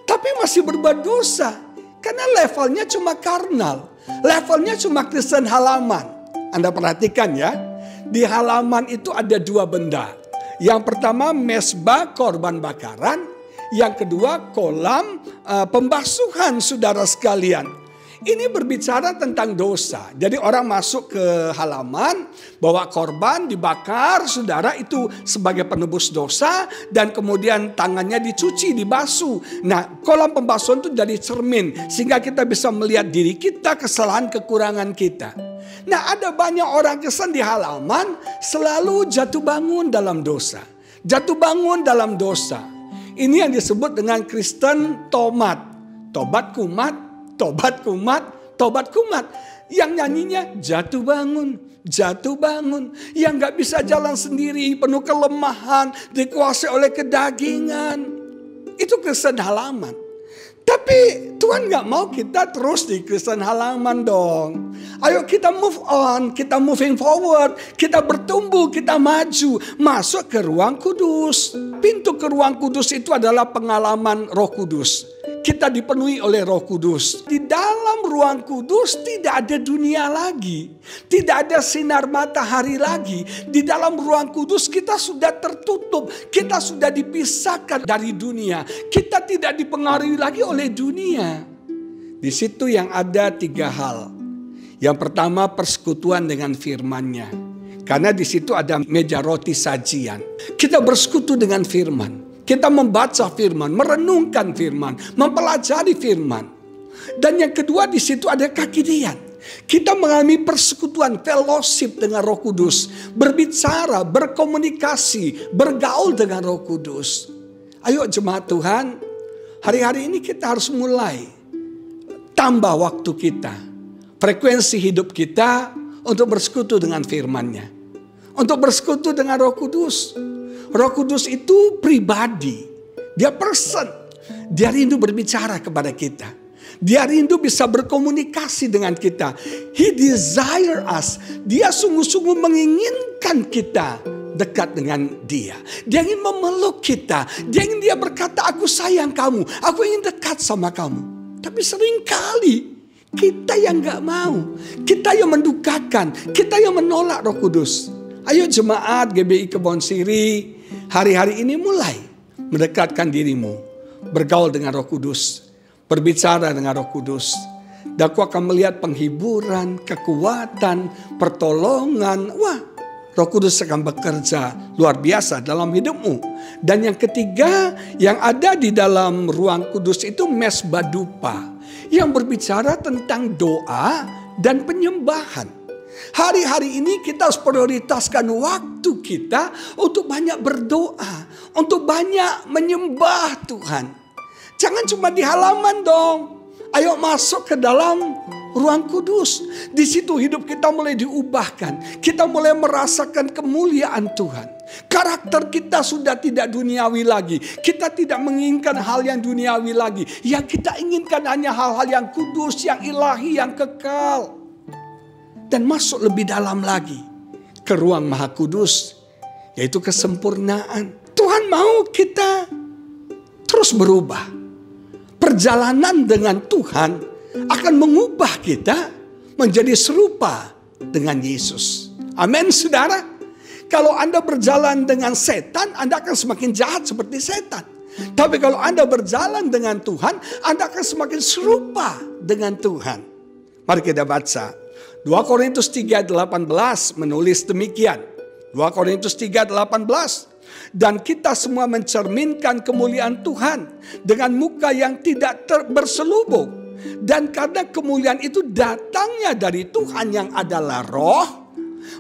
tapi masih berbuat dosa. Karena levelnya cuma karnal. Levelnya cuma Kristen halaman. Anda perhatikan ya. Di halaman itu ada 2 benda. Yang pertama mesbah korban bakaran. Yang kedua kolam pembasuhan, saudara sekalian. Ini berbicara tentang dosa. Jadi orang masuk ke halaman, bawa korban, dibakar, saudara, itu sebagai penebus dosa. Dan kemudian tangannya dicuci, dibasuh. Nah, kolam pembasuhan itu jadi cermin. Sehingga kita bisa melihat diri kita, kesalahan, kekurangan kita. Nah, ada banyak orang Kristen di halaman selalu jatuh bangun dalam dosa. Jatuh bangun dalam dosa. Ini yang disebut dengan Kristen tomat. Tobat kumat, tobat kumat, tobat kumat. Yang nyanyinya jatuh bangun, jatuh bangun. Yang gak bisa jalan sendiri, penuh kelemahan, dikuasai oleh kedagingan. Itu Kristen halaman. Tapi Tuhan gak mau kita terus di Kristen halaman dong. Ayo kita move on, kita moving forward, kita bertumbuh, kita maju, masuk ke ruang kudus. Pintu ke ruang kudus itu adalah pengalaman Roh Kudus. Kita dipenuhi oleh Roh Kudus. Di dalam ruang kudus tidak ada dunia lagi. Tidak ada sinar matahari lagi. Di dalam ruang kudus kita sudah tertutup. Kita sudah dipisahkan dari dunia. Kita tidak dipengaruhi lagi oleh dunia. Di situ yang ada 3 hal. Yang pertama, persekutuan dengan firman-Nya. Karena di situ ada meja roti sajian. Kita bersekutu dengan firman. Kita membaca firman, merenungkan firman, mempelajari firman. Dan yang kedua di situ ada kakidian. Kita mengalami persekutuan, fellowship dengan Roh Kudus. Berbicara, berkomunikasi, bergaul dengan Roh Kudus. Ayo jemaat Tuhan, hari-hari ini kita harus mulai tambah waktu kita. Frekuensi hidup kita untuk bersekutu dengan firman-Nya. Untuk bersekutu dengan Roh Kudus. Roh Kudus itu pribadi. Dia person. Dia rindu berbicara kepada kita. Dia rindu bisa berkomunikasi dengan kita. He desire us. Dia sungguh-sungguh menginginkan kita dekat dengan dia. Dia ingin memeluk kita. Dia ingin dia berkata, aku sayang kamu. Aku ingin dekat sama kamu. Tapi seringkali kita yang gak mau. Kita yang mendukakan. Kita yang menolak Roh Kudus. Ayo jemaat GBI Kebon Siri, hari-hari ini mulai mendekatkan dirimu. Bergaul dengan Roh Kudus. Berbicara dengan Roh Kudus. Dan aku akan melihat penghiburan, kekuatan, pertolongan. Wah, Roh Kudus akan bekerja luar biasa dalam hidupmu. Dan yang ketiga, yang ada di dalam ruang kudus itu mesbah dupa. Yang berbicara tentang doa dan penyembahan. Hari-hari ini kita harus prioritaskan waktu kita untuk banyak berdoa. Untuk banyak menyembah Tuhan. Jangan cuma di halaman dong. Ayo masuk ke dalam ruang kudus. Di situ hidup kita mulai diubahkan. Kita mulai merasakan kemuliaan Tuhan. Karakter kita sudah tidak duniawi lagi. Kita tidak menginginkan hal yang duniawi lagi. Yang kita inginkan hanya hal-hal yang kudus, yang ilahi, yang kekal. Dan masuk lebih dalam lagi ke ruang Maha Kudus, yaitu kesempurnaan. Tuhan mau kita terus berubah. Perjalanan dengan Tuhan akan mengubah kita menjadi serupa dengan Yesus. Amin, saudara. Kalau Anda berjalan dengan setan, Anda akan semakin jahat seperti setan. Tapi kalau Anda berjalan dengan Tuhan, Anda akan semakin serupa dengan Tuhan. Mari kita baca. 2 Korintus 3:18 menulis demikian. 2 Korintus 3:18. Dan kita semua mencerminkan kemuliaan Tuhan dengan muka yang tidak berselubung. Dan karena kemuliaan itu datangnya dari Tuhan yang adalah roh,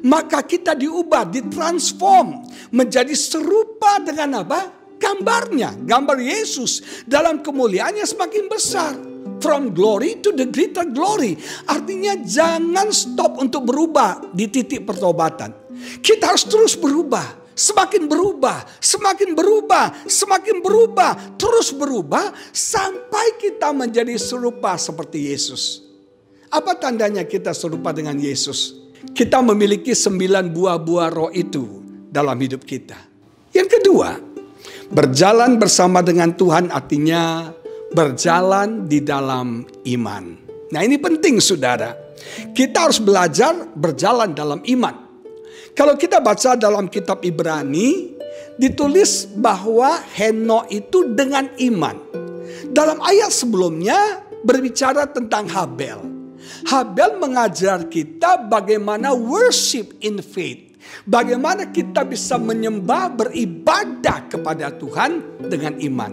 maka kita diubah, ditransform menjadi serupa dengan apa? Gambarnya, gambar Yesus dalam kemuliaannya semakin besar. From glory to the greater glory. Artinya jangan stop untuk berubah di titik pertobatan. Kita harus terus berubah. Semakin berubah, semakin berubah, semakin berubah. Terus berubah sampai kita menjadi serupa seperti Yesus. Apa tandanya kita serupa dengan Yesus? Kita memiliki 9 buah-buah roh itu dalam hidup kita. Yang kedua, berjalan bersama dengan Tuhan artinya berjalan di dalam iman. Nah ini penting saudara. Kita harus belajar berjalan dalam iman. Kalau kita baca dalam kitab Ibrani, ditulis bahwa Henokh itu dengan iman. Dalam ayat sebelumnya berbicara tentang Habel. Habel mengajar kita bagaimana worship in faith. Bagaimana kita bisa menyembah, beribadah kepada Tuhan dengan iman.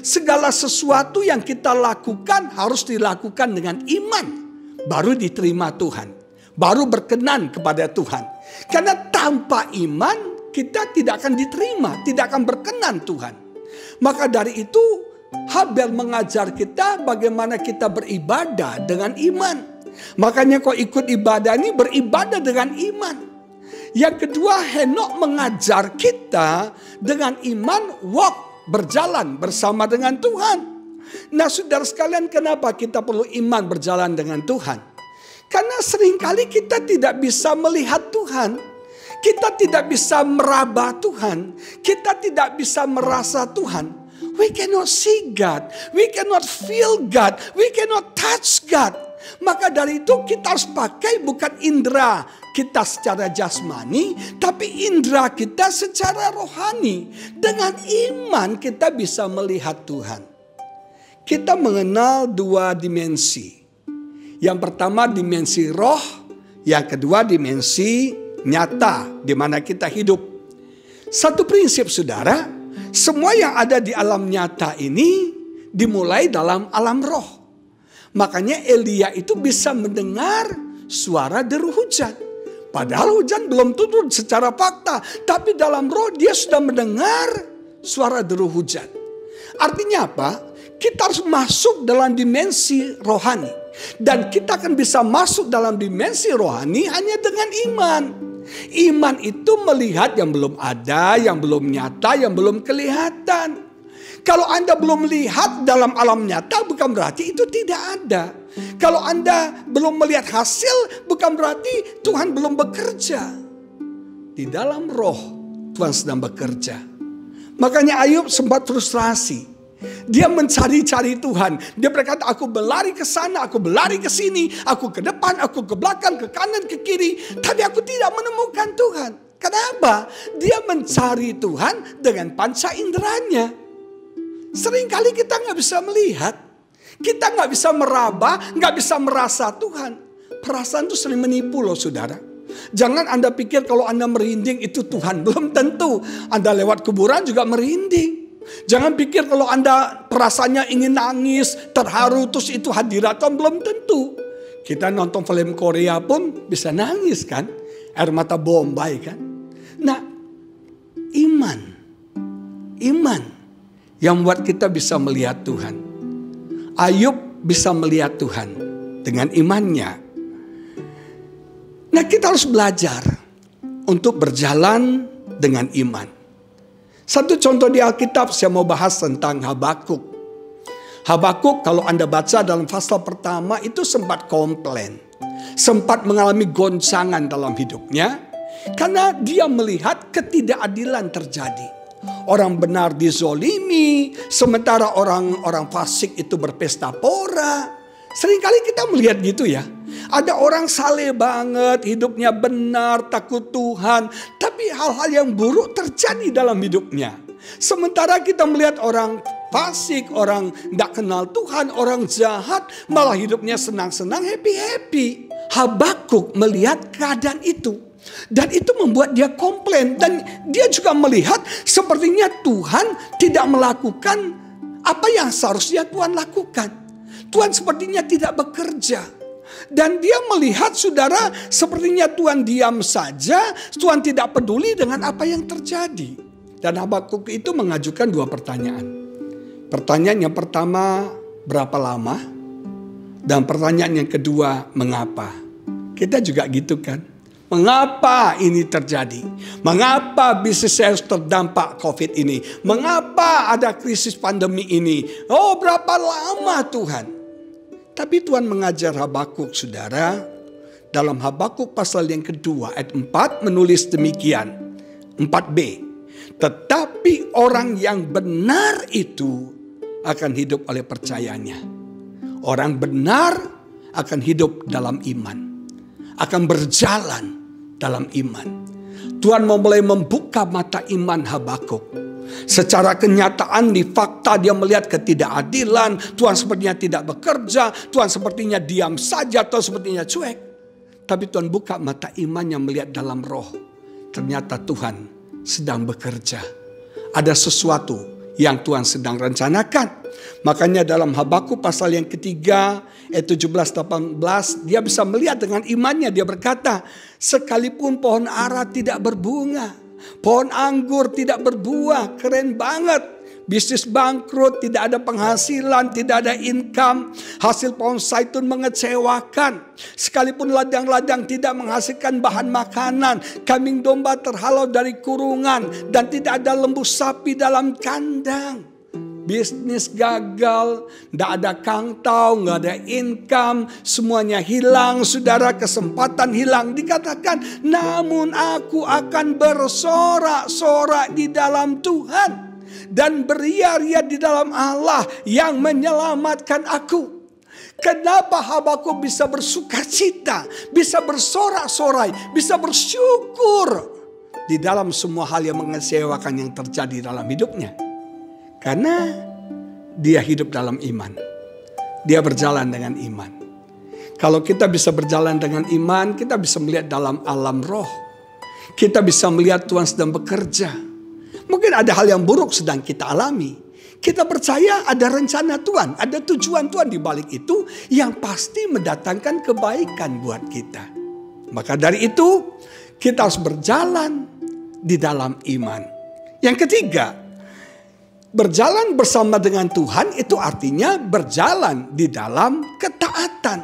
Segala sesuatu yang kita lakukan harus dilakukan dengan iman. Baru diterima Tuhan. Baru berkenan kepada Tuhan. Karena tanpa iman kita tidak akan diterima. Tidak akan berkenan Tuhan. Maka dari itu Habel mengajar kita bagaimana kita beribadah dengan iman. Makanya kau ikut ibadah ini beribadah dengan iman. Yang kedua, Henok mengajar kita dengan iman berjalan bersama dengan Tuhan. Nah saudara sekalian, kenapa kita perlu iman berjalan dengan Tuhan? Karena seringkali kita tidak bisa melihat Tuhan. Kita tidak bisa meraba Tuhan. Kita tidak bisa merasa Tuhan. We cannot see God. We cannot feel God. We cannot touch God. Maka dari itu kita harus pakai bukan indera kita secara jasmani, tapi indera kita secara rohani. Dengan iman kita bisa melihat Tuhan. Kita mengenal dua dimensi. Yang pertama dimensi roh, yang kedua dimensi nyata di mana kita hidup. Satu prinsip saudara, semua yang ada di alam nyata ini dimulai dalam alam roh. Makanya Elia itu bisa mendengar suara deru hujan. Padahal hujan belum turun secara fakta, tapi dalam roh dia sudah mendengar suara deru hujan. Artinya apa? Kita harus masuk dalam dimensi rohani. Dan kita akan bisa masuk dalam dimensi rohani hanya dengan iman. Iman itu melihat yang belum ada, yang belum nyata, yang belum kelihatan. Kalau Anda belum melihat dalam alam nyata, bukan berarti itu tidak ada. Kalau Anda belum melihat hasil, bukan berarti Tuhan belum bekerja. Di dalam roh, Tuhan sedang bekerja. Makanya Ayub sempat frustrasi. Dia mencari-cari Tuhan. Dia berkata, aku berlari ke sana, aku berlari ke sini, aku ke depan, aku ke belakang, ke kanan, ke kiri. Tapi aku tidak menemukan Tuhan. Kenapa? Dia mencari Tuhan dengan panca inderanya. Seringkali kita nggak bisa melihat. Kita nggak bisa meraba, nggak bisa merasa Tuhan. Perasaan itu sering menipu loh saudara. Jangan Anda pikir kalau Anda merinding itu Tuhan. Belum tentu. Anda lewat kuburan juga merinding. Jangan pikir kalau Anda perasaannya ingin nangis, terharu, terus itu hadirat Tuhan. Belum tentu. Kita nonton film Korea pun bisa nangis kan. Air mata bombay kan. Nah, iman yang membuat kita bisa melihat Tuhan. Ayub bisa melihat Tuhan dengan imannya. Nah, kita harus belajar untuk berjalan dengan iman. Satu contoh di Alkitab saya mau bahas tentang Habakuk. Habakuk kalau Anda baca dalam pasal pertama itu sempat komplain. Sempat mengalami goncangan dalam hidupnya. Karena dia melihat ketidakadilan terjadi. Orang benar dizolimi, sementara orang fasik itu berpesta pora. Seringkali kita melihat gitu ya. Ada orang saleh banget, hidupnya benar, takut Tuhan. Tapi hal-hal yang buruk terjadi dalam hidupnya. Sementara kita melihat orang fasik, orang tidak kenal Tuhan, orang jahat, malah hidupnya senang-senang, happy-happy. Habakuk melihat keadaan itu. Dan itu membuat dia komplain. Dan dia juga melihat sepertinya Tuhan tidak melakukan apa yang seharusnya Tuhan lakukan. Tuhan sepertinya tidak bekerja. Dan dia melihat saudara sepertinya Tuhan diam saja. Tuhan tidak peduli dengan apa yang terjadi. Dan Habakuk itu mengajukan dua pertanyaan. Pertanyaan yang pertama, berapa lama? Dan pertanyaan yang kedua, mengapa? Kita juga gitu kan. Mengapa ini terjadi? Mengapa bisnis saya terdampak COVID ini? Mengapa ada krisis pandemi ini? Oh, berapa lama Tuhan? Tapi Tuhan mengajar Habakuk saudara. Dalam Habakuk pasal yang kedua ayat 4 menulis demikian. 4b. Tetapi orang yang benar itu akan hidup oleh percayanya. Orang benar akan hidup dalam iman. Akan berjalan dalam iman. Tuhan mau mulai membuka mata iman Habakuk. Secara kenyataan di fakta dia melihat ketidakadilan. Tuhan sepertinya tidak bekerja. Tuhan sepertinya diam saja. Tuhan sepertinya cuek. Tapi Tuhan buka mata imannya melihat dalam roh. Ternyata Tuhan sedang bekerja. Ada sesuatu yang Tuhan sedang rencanakan. Makanya dalam Habakuk pasal yang ketiga ayat 17-18 dia bisa melihat dengan imannya. Dia berkata, sekalipun pohon ara tidak berbunga, pohon anggur tidak berbuah, keren banget. bisnis bangkrut, tidak ada penghasilan, tidak ada income, hasil pohon zaitun mengecewakan. Sekalipun ladang-ladang tidak menghasilkan bahan makanan, kambing domba terhalau dari kurungan, dan tidak ada lembu sapi dalam kandang. Bisnis gagal, tidak ada kangtau, nggak ada income, semuanya hilang, saudara, kesempatan hilang. Dikatakan, namun aku akan bersorak-sorak di dalam Tuhan dan beria-ria di dalam Allah yang menyelamatkan aku. Kenapa Habakuk bisa bersuka cita, bisa bersorak-sorai, bisa bersyukur di dalam semua hal yang mengecewakan yang terjadi dalam hidupnya? Karena dia hidup dalam iman. Dia berjalan dengan iman. Kalau kita bisa berjalan dengan iman, kita bisa melihat dalam alam roh. Kita bisa melihat Tuhan sedang bekerja. Mungkin ada hal yang buruk sedang kita alami. Kita percaya ada rencana Tuhan, ada tujuan Tuhan di balik itu yang pasti mendatangkan kebaikan buat kita. Maka dari itu, kita harus berjalan di dalam iman. Yang ketiga, berjalan bersama dengan Tuhan itu artinya berjalan di dalam ketaatan.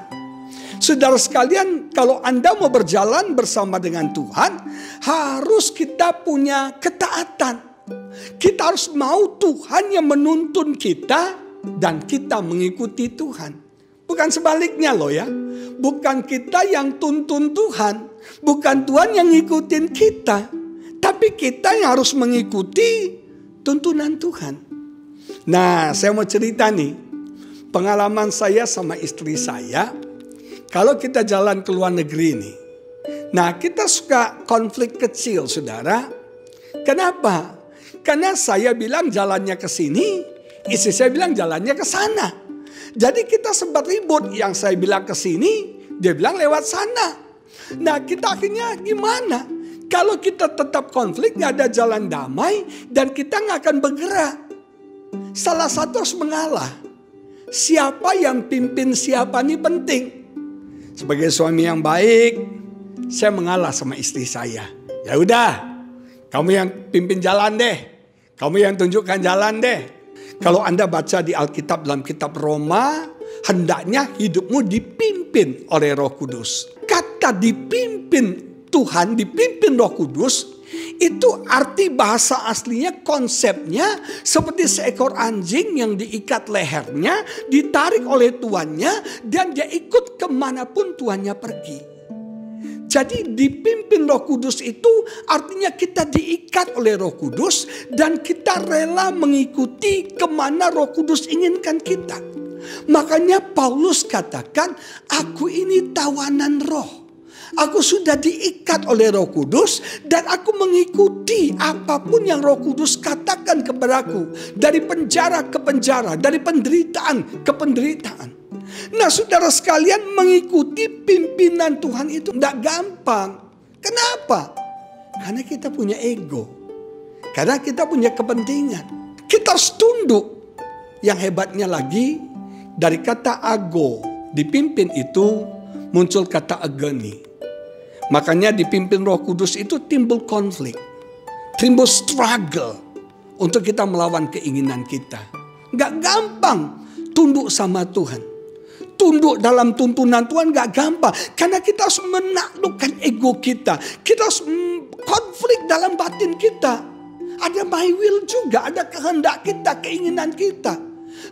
Saudara sekalian, kalau Anda mau berjalan bersama dengan Tuhan, harus kita punya ketaatan. Kita harus mau Tuhan yang menuntun kita dan kita mengikuti Tuhan. Bukan sebaliknya loh ya. Bukan kita yang tuntun Tuhan, bukan Tuhan yang ngikutin kita, tapi kita yang harus mengikuti tuntunan Tuhan. Nah, saya mau cerita nih. Pengalaman saya sama istri saya. Kalau kita jalan ke luar negeri nih. Nah, kita suka konflik kecil, saudara. Kenapa? Karena saya bilang jalannya ke sini, istri saya bilang jalannya ke sana. Jadi kita sempat ribut. Yang saya bilang ke sini, dia bilang lewat sana. Nah, kita akhirnya gimana? Kalau kita tetap konflik, gak ada jalan damai, dan kita gak akan bergerak. Salah satu harus mengalah. Siapa yang pimpin siapa ini penting. Sebagai suami yang baik, saya mengalah sama istri saya. Ya udah, kamu yang pimpin jalan deh. Kamu yang tunjukkan jalan deh. Kalau Anda baca di Alkitab dalam kitab Roma, hendaknya hidupmu dipimpin oleh Roh Kudus. Kata dipimpin Tuhan, dipimpin Roh Kudus, itu arti bahasa aslinya, konsepnya seperti seekor anjing yang diikat lehernya, ditarik oleh tuannya, dan dia ikut kemanapun tuannya pergi. Jadi dipimpin Roh Kudus itu artinya kita diikat oleh Roh Kudus dan kita rela mengikuti kemana Roh Kudus inginkan kita. Makanya Paulus katakan, aku ini tawanan roh. Aku sudah diikat oleh Roh Kudus dan aku mengikuti apapun yang Roh Kudus katakan kepadaku. Dari penjara ke penjara, dari penderitaan ke penderitaan. Nah, saudara sekalian, mengikuti pimpinan Tuhan itu tidak gampang. Kenapa? Karena kita punya ego. Karena kita punya kepentingan. Kita harus tunduk. Yang hebatnya lagi, dari kata ago, dipimpin itu muncul kata agoni. Makanya dipimpin Roh Kudus itu timbul konflik. Timbul struggle untuk kita melawan keinginan kita. Gak gampang tunduk sama Tuhan. Tunduk dalam tuntunan Tuhan gak gampang. Karena kita harus menaklukkan ego kita. Kita harus konflik dalam batin kita. Ada my will juga, ada kehendak kita, keinginan kita.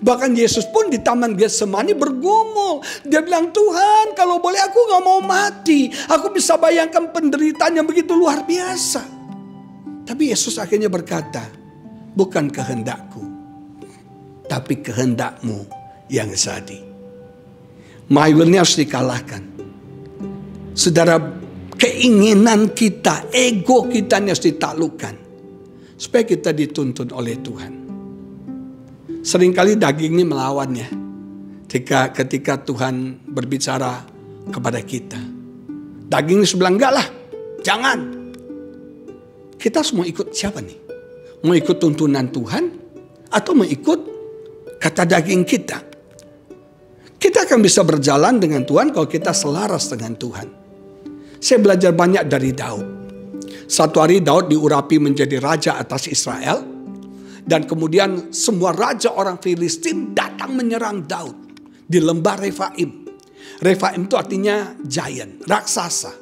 Bahkan Yesus pun di Taman Getsemani bergumul. Dia bilang, Tuhan kalau boleh aku gak mau mati. Aku bisa bayangkan penderitaan yang begitu luar biasa. Tapi Yesus akhirnya berkata, bukan kehendakku, tapi kehendakmu yang jadi. My will-nya harus dikalahkan. Saudara, keinginan kita, ego kita harus ditaklukkan. Supaya kita dituntun oleh Tuhan. Seringkali daging ini melawannya. Ketika Tuhan berbicara kepada kita. Daging ini bilang, enggak lah, jangan. Kita harus mau ikut siapa nih? Mau ikut tuntunan Tuhan? Atau mau ikut kata daging kita? Kita akan bisa berjalan dengan Tuhan kalau kita selaras dengan Tuhan. Saya belajar banyak dari Daud. Satu hari Daud diurapi menjadi raja atas Israel. Dan kemudian semua raja orang Filistin datang menyerang Daud di lembah Refaim. Refaim itu artinya giant, raksasa.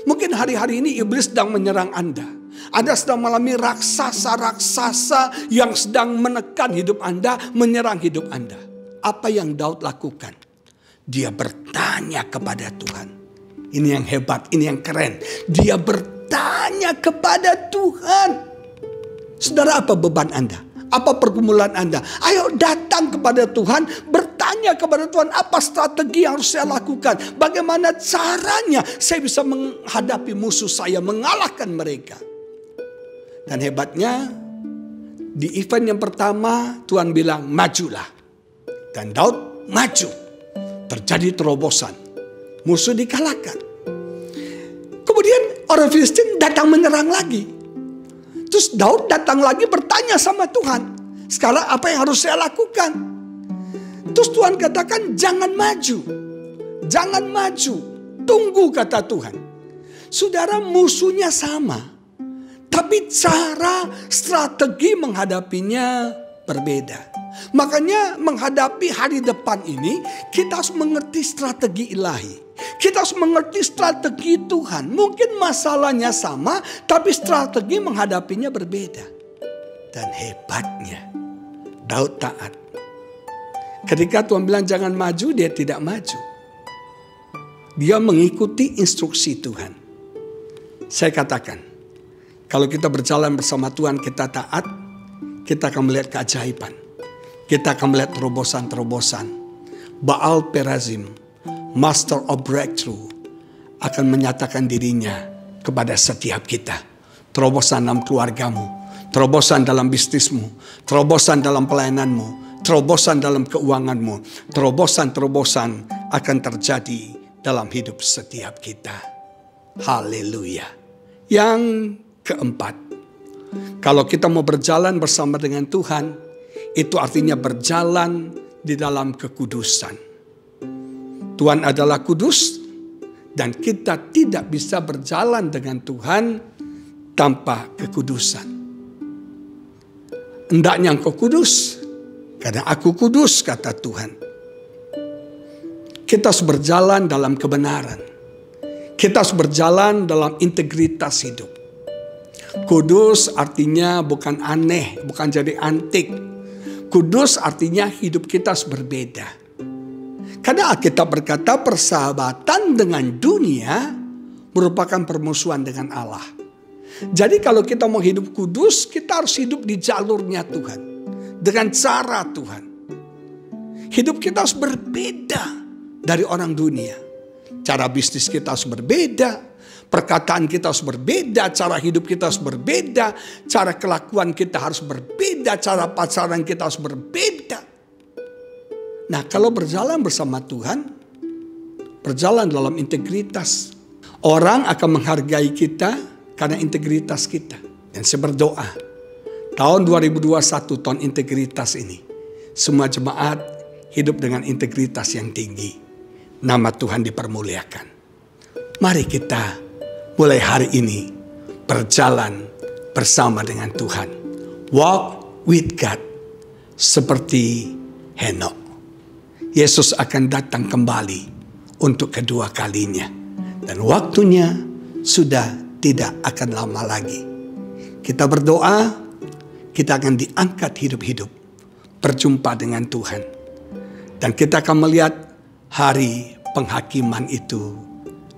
Mungkin hari-hari ini iblis sedang menyerang Anda. Anda sedang mengalami raksasa-raksasa yang sedang menekan hidup Anda, menyerang hidup Anda. Apa yang Daud lakukan? Dia bertanya kepada Tuhan. Ini yang hebat, ini yang keren. Dia bertanya kepada Tuhan. Saudara, apa beban Anda? Apa pergumulan Anda? Ayo datang kepada Tuhan, bertanya kepada Tuhan, apa strategi yang harus saya lakukan? Bagaimana caranya saya bisa menghadapi musuh saya, mengalahkan mereka? Dan hebatnya, di event yang pertama Tuhan bilang majulah. Dan Daud maju. Terjadi terobosan. Musuh dikalahkan. Kemudian orang Filistin datang menyerang lagi. Terus Daud datang lagi bertanya sama Tuhan. Sekarang apa yang harus saya lakukan? Terus Tuhan katakan jangan maju. Jangan maju. Tunggu kata Tuhan. Saudara, musuhnya sama. Tapi cara strategi menghadapinya berbeda. Makanya menghadapi hari depan ini kita harus mengerti strategi ilahi. Kita harus mengerti strategi Tuhan. Mungkin masalahnya sama, tapi strategi menghadapinya berbeda. Dan hebatnya, Daud taat. Ketika Tuhan bilang jangan maju, dia tidak maju. Dia mengikuti instruksi Tuhan. Saya katakan, kalau kita berjalan bersama Tuhan, kita taat, kita akan melihat keajaiban. Kita akan melihat terobosan-terobosan. Baal Perazim, Master of Breakthrough, akan menyatakan dirinya kepada setiap kita. Terobosan dalam keluargamu, terobosan dalam bisnismu, terobosan dalam pelayananmu, terobosan dalam keuanganmu, terobosan-terobosan akan terjadi dalam hidup setiap kita. Haleluya. Yang keempat, kalau kita mau berjalan bersama dengan Tuhan, itu artinya berjalan di dalam kekudusan. Tuhan adalah kudus dan kita tidak bisa berjalan dengan Tuhan tanpa kekudusan. Hendaknya engkau kudus karena aku kudus, kata Tuhan. Kita harus berjalan dalam kebenaran. Kita harus berjalan dalam integritas hidup. Kudus artinya bukan aneh, bukan jadi antik. Kudus artinya hidup kita harus berbeda. Karena Alkitab berkata persahabatan dengan dunia merupakan permusuhan dengan Allah. Jadi kalau kita mau hidup kudus, kita harus hidup di jalurnya Tuhan. Dengan cara Tuhan. Hidup kita harus berbeda dari orang dunia. Cara bisnis kita harus berbeda. Perkataan kita harus berbeda, cara hidup kita harus berbeda, cara kelakuan kita harus berbeda, cara pacaran kita harus berbeda. Nah, kalau berjalan bersama Tuhan, berjalan dalam integritas, orang akan menghargai kita karena integritas kita. Dan saya berdoa, tahun 2021 tahun integritas ini, semua jemaat hidup dengan integritas yang tinggi. Nama Tuhan dipermuliakan. Mari kita mulai hari ini berjalan bersama dengan Tuhan. Walk with God seperti Henokh. Yesus akan datang kembali untuk kedua kalinya. Dan waktunya sudah tidak akan lama lagi. Kita berdoa, kita akan diangkat hidup-hidup. Berjumpa dengan Tuhan. Dan kita akan melihat hari penghakiman itu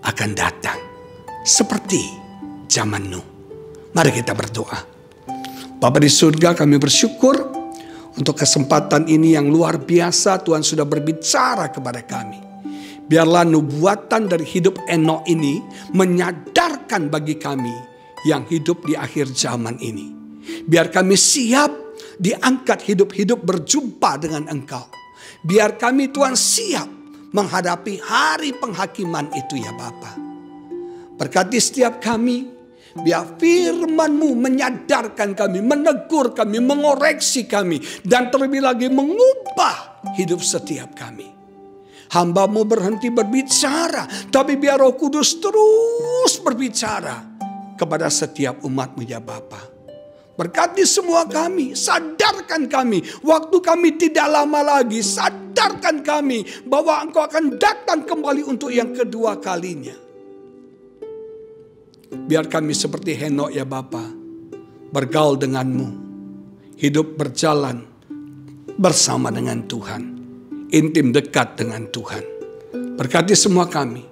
akan datang. Seperti zaman Nuh. Mari kita berdoa. Bapa di surga, kami bersyukur untuk kesempatan ini yang luar biasa. Tuhan sudah berbicara kepada kami. Biarlah nubuatan dari hidup Henokh ini menyadarkan bagi kami yang hidup di akhir zaman ini. Biar kami siap diangkat hidup-hidup berjumpa dengan Engkau. Biar kami Tuhan siap menghadapi hari penghakiman itu ya Bapa. Berkati setiap kami, biar firman-Mu menyadarkan kami, menegur kami, mengoreksi kami, dan terlebih lagi mengubah hidup setiap kami. Hamba-Mu berhenti berbicara, tapi biar Roh Kudus terus berbicara kepada setiap umat-Mu ya Bapa. Berkati semua kami, sadarkan kami. Waktu kami tidak lama lagi, sadarkan kami bahwa Engkau akan datang kembali untuk yang kedua kalinya. Biar kami seperti Henok ya Bapa, bergaul denganmu, hidup berjalan bersama dengan Tuhan, intim dekat dengan Tuhan. Berkati semua kami.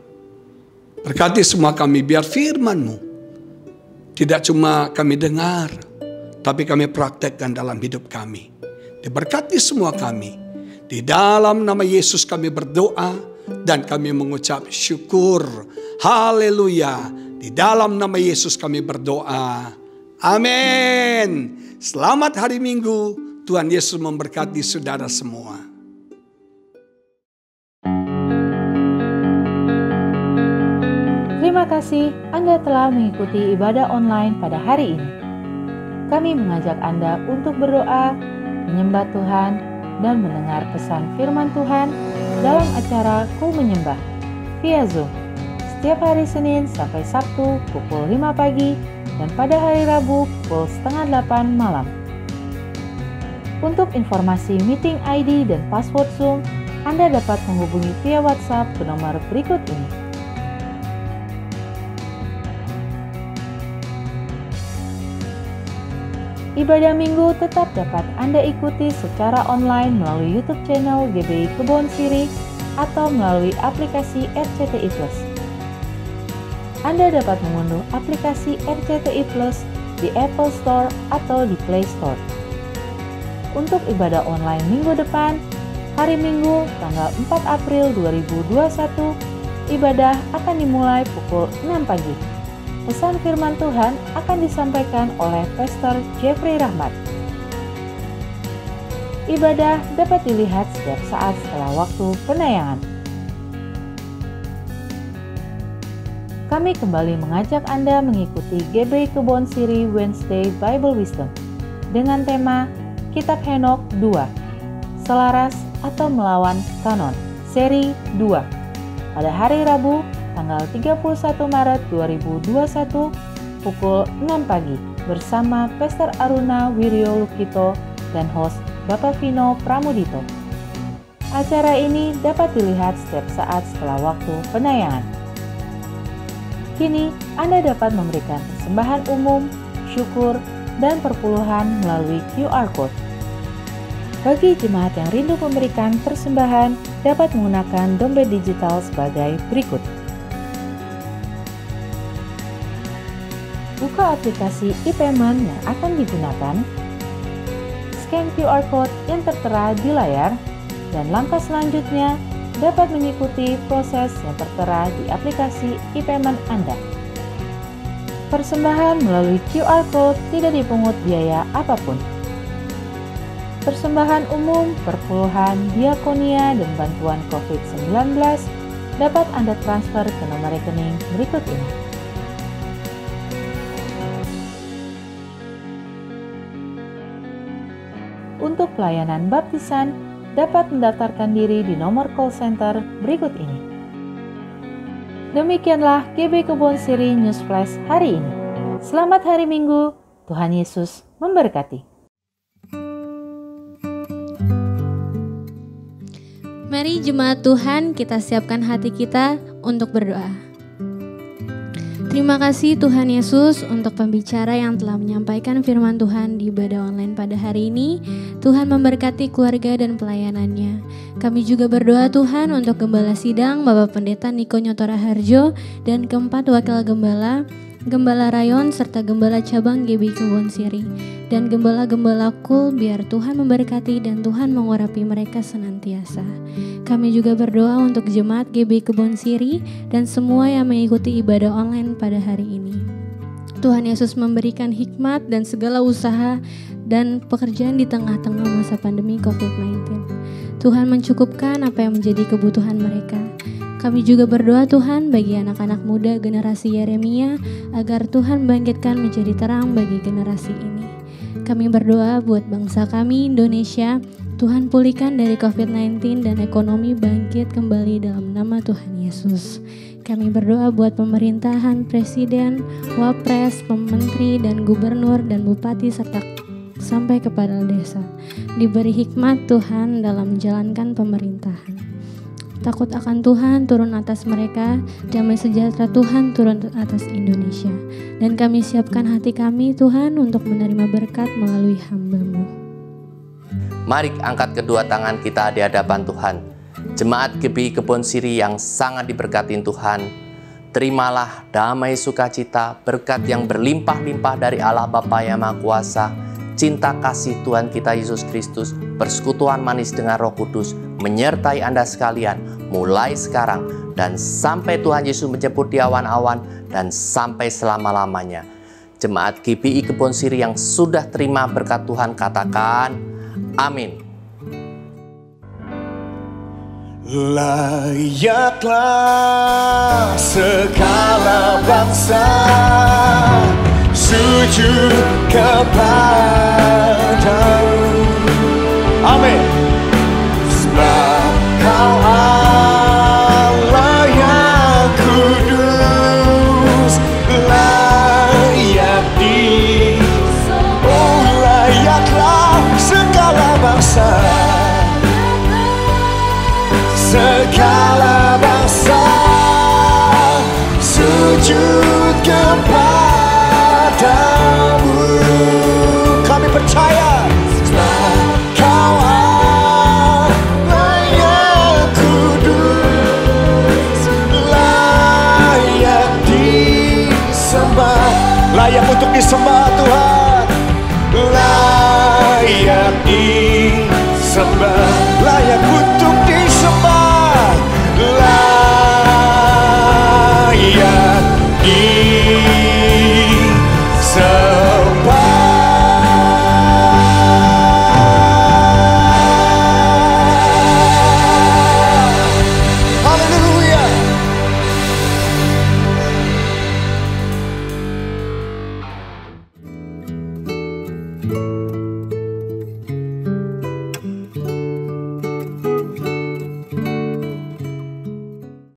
Berkati semua kami biar firman-Mu tidak cuma kami dengar, tapi kami praktekkan dalam hidup kami. Diberkati semua kami. Di dalam nama Yesus kami berdoa dan kami mengucap syukur. Haleluya. Di dalam nama Yesus kami berdoa. Amin. Selamat hari Minggu. Tuhan Yesus memberkati saudara semua. Terima kasih Anda telah mengikuti ibadah online pada hari ini. Kami mengajak Anda untuk berdoa, menyembah Tuhan, dan mendengar pesan firman Tuhan dalam acara Ku Menyembah via Zoom setiap hari Senin sampai Sabtu pukul 5 pagi dan pada hari Rabu pukul 7:30 malam. Untuk informasi meeting ID dan password Zoom, Anda dapat menghubungi via WhatsApp ke nomor berikut ini. Ibadah Minggu tetap dapat Anda ikuti secara online melalui YouTube channel GBI Kebon Siri atau melalui aplikasi RCTI Plus. Anda dapat mengunduh aplikasi RCTI Plus di Apple Store atau di Play Store. Untuk ibadah online minggu depan, hari Minggu tanggal 4 April 2021, ibadah akan dimulai pukul 6 pagi. Pesan firman Tuhan akan disampaikan oleh Pastor Jeffrey Rahmat. Ibadah dapat dilihat setiap saat setelah waktu penayangan. Kami kembali mengajak Anda mengikuti GBI Kebon Siri Wednesday Bible Wisdom dengan tema Kitab Henok 2, Selaras atau Melawan Kanon, seri 2, pada hari Rabu tanggal 31 Maret 2021 pukul 6 pagi bersama Pastor Aruna Wiryo Lukito dan host Bapak Vino Pramudito. Acara ini dapat dilihat setiap saat setelah waktu penayangan. Kini Anda dapat memberikan persembahan umum, syukur, dan perpuluhan melalui QR Code. Bagi jemaat yang rindu memberikan persembahan, dapat menggunakan dompet digital sebagai berikut. Buka aplikasi e-payment yang akan digunakan, scan QR Code yang tertera di layar, dan langkah selanjutnya dapat mengikuti proses yang tertera di aplikasi e-payment Anda. Persembahan melalui QR Code tidak dipungut biaya apapun. Persembahan umum, perpuluhan, diakonia, dan bantuan COVID-19 dapat Anda transfer ke nomor rekening berikut ini. Untuk pelayanan baptisan, dapat mendaftarkan diri di nomor call center berikut ini. Demikianlah GBI Kebon Siri News Flash hari ini. Selamat hari Minggu, Tuhan Yesus memberkati. Mari jemaat Tuhan, kita siapkan hati kita untuk berdoa. Terima kasih Tuhan Yesus untuk pembicara yang telah menyampaikan firman Tuhan di ibadah online pada hari ini. Tuhan memberkati keluarga dan pelayanannya. Kami juga berdoa Tuhan untuk Gembala Sidang, Bapak Pendeta Niko Nyotora Harjo, dan keempat Wakil Gembala, Gembala Rayon, serta Gembala Cabang GBI Kebon Siri, dan Gembala-Gembala Kul, biar Tuhan memberkati dan Tuhan mengurapi mereka senantiasa. Kami juga berdoa untuk jemaat GBI Kebon Siri dan semua yang mengikuti ibadah online pada hari ini. Tuhan Yesus memberikan hikmat dan segala usaha dan pekerjaan di tengah-tengah masa pandemi COVID-19. Tuhan mencukupkan apa yang menjadi kebutuhan mereka. Kami juga berdoa Tuhan bagi anak-anak muda generasi Yeremia agar Tuhan bangkitkan menjadi terang bagi generasi ini. Kami berdoa buat bangsa kami Indonesia, Tuhan pulihkan dari COVID-19 dan ekonomi bangkit kembali dalam nama Tuhan Yesus. Kami berdoa buat pemerintahan, presiden, wapres, pementeri, dan gubernur, dan bupati, serta sampai kepada desa. Diberi hikmat Tuhan dalam menjalankan pemerintahan. Takut akan Tuhan turun atas mereka, damai sejahtera Tuhan turun atas Indonesia. Dan kami siapkan hati kami Tuhan untuk menerima berkat melalui hamba-Mu. Mari angkat kedua tangan kita di hadapan Tuhan. Jemaat GBI Kebon Siri yang sangat diberkati Tuhan, terimalah damai sukacita, berkat yang berlimpah-limpah dari Allah Bapa yang Maha Kuasa, cinta kasih Tuhan kita Yesus Kristus, persekutuan manis dengan Roh Kudus, menyertai Anda sekalian, mulai sekarang dan sampai Tuhan Yesus menjemput di awan-awan dan sampai selama-lamanya. Jemaat GBI Kebon Siri yang sudah terima berkat Tuhan, katakan amin. Layaklah segala bangsa sujud kepadamu. Amin. Sebab Kau Allah yang kudus, layak layaklah segala bangsa. Segala bangsa sujud kepadamu. Kami percaya Kau Allah yang kudus, layak disembah, layak untuk disembah Tuhan, layak disembah, layak untuk disembah, layak disembah. Haleluya.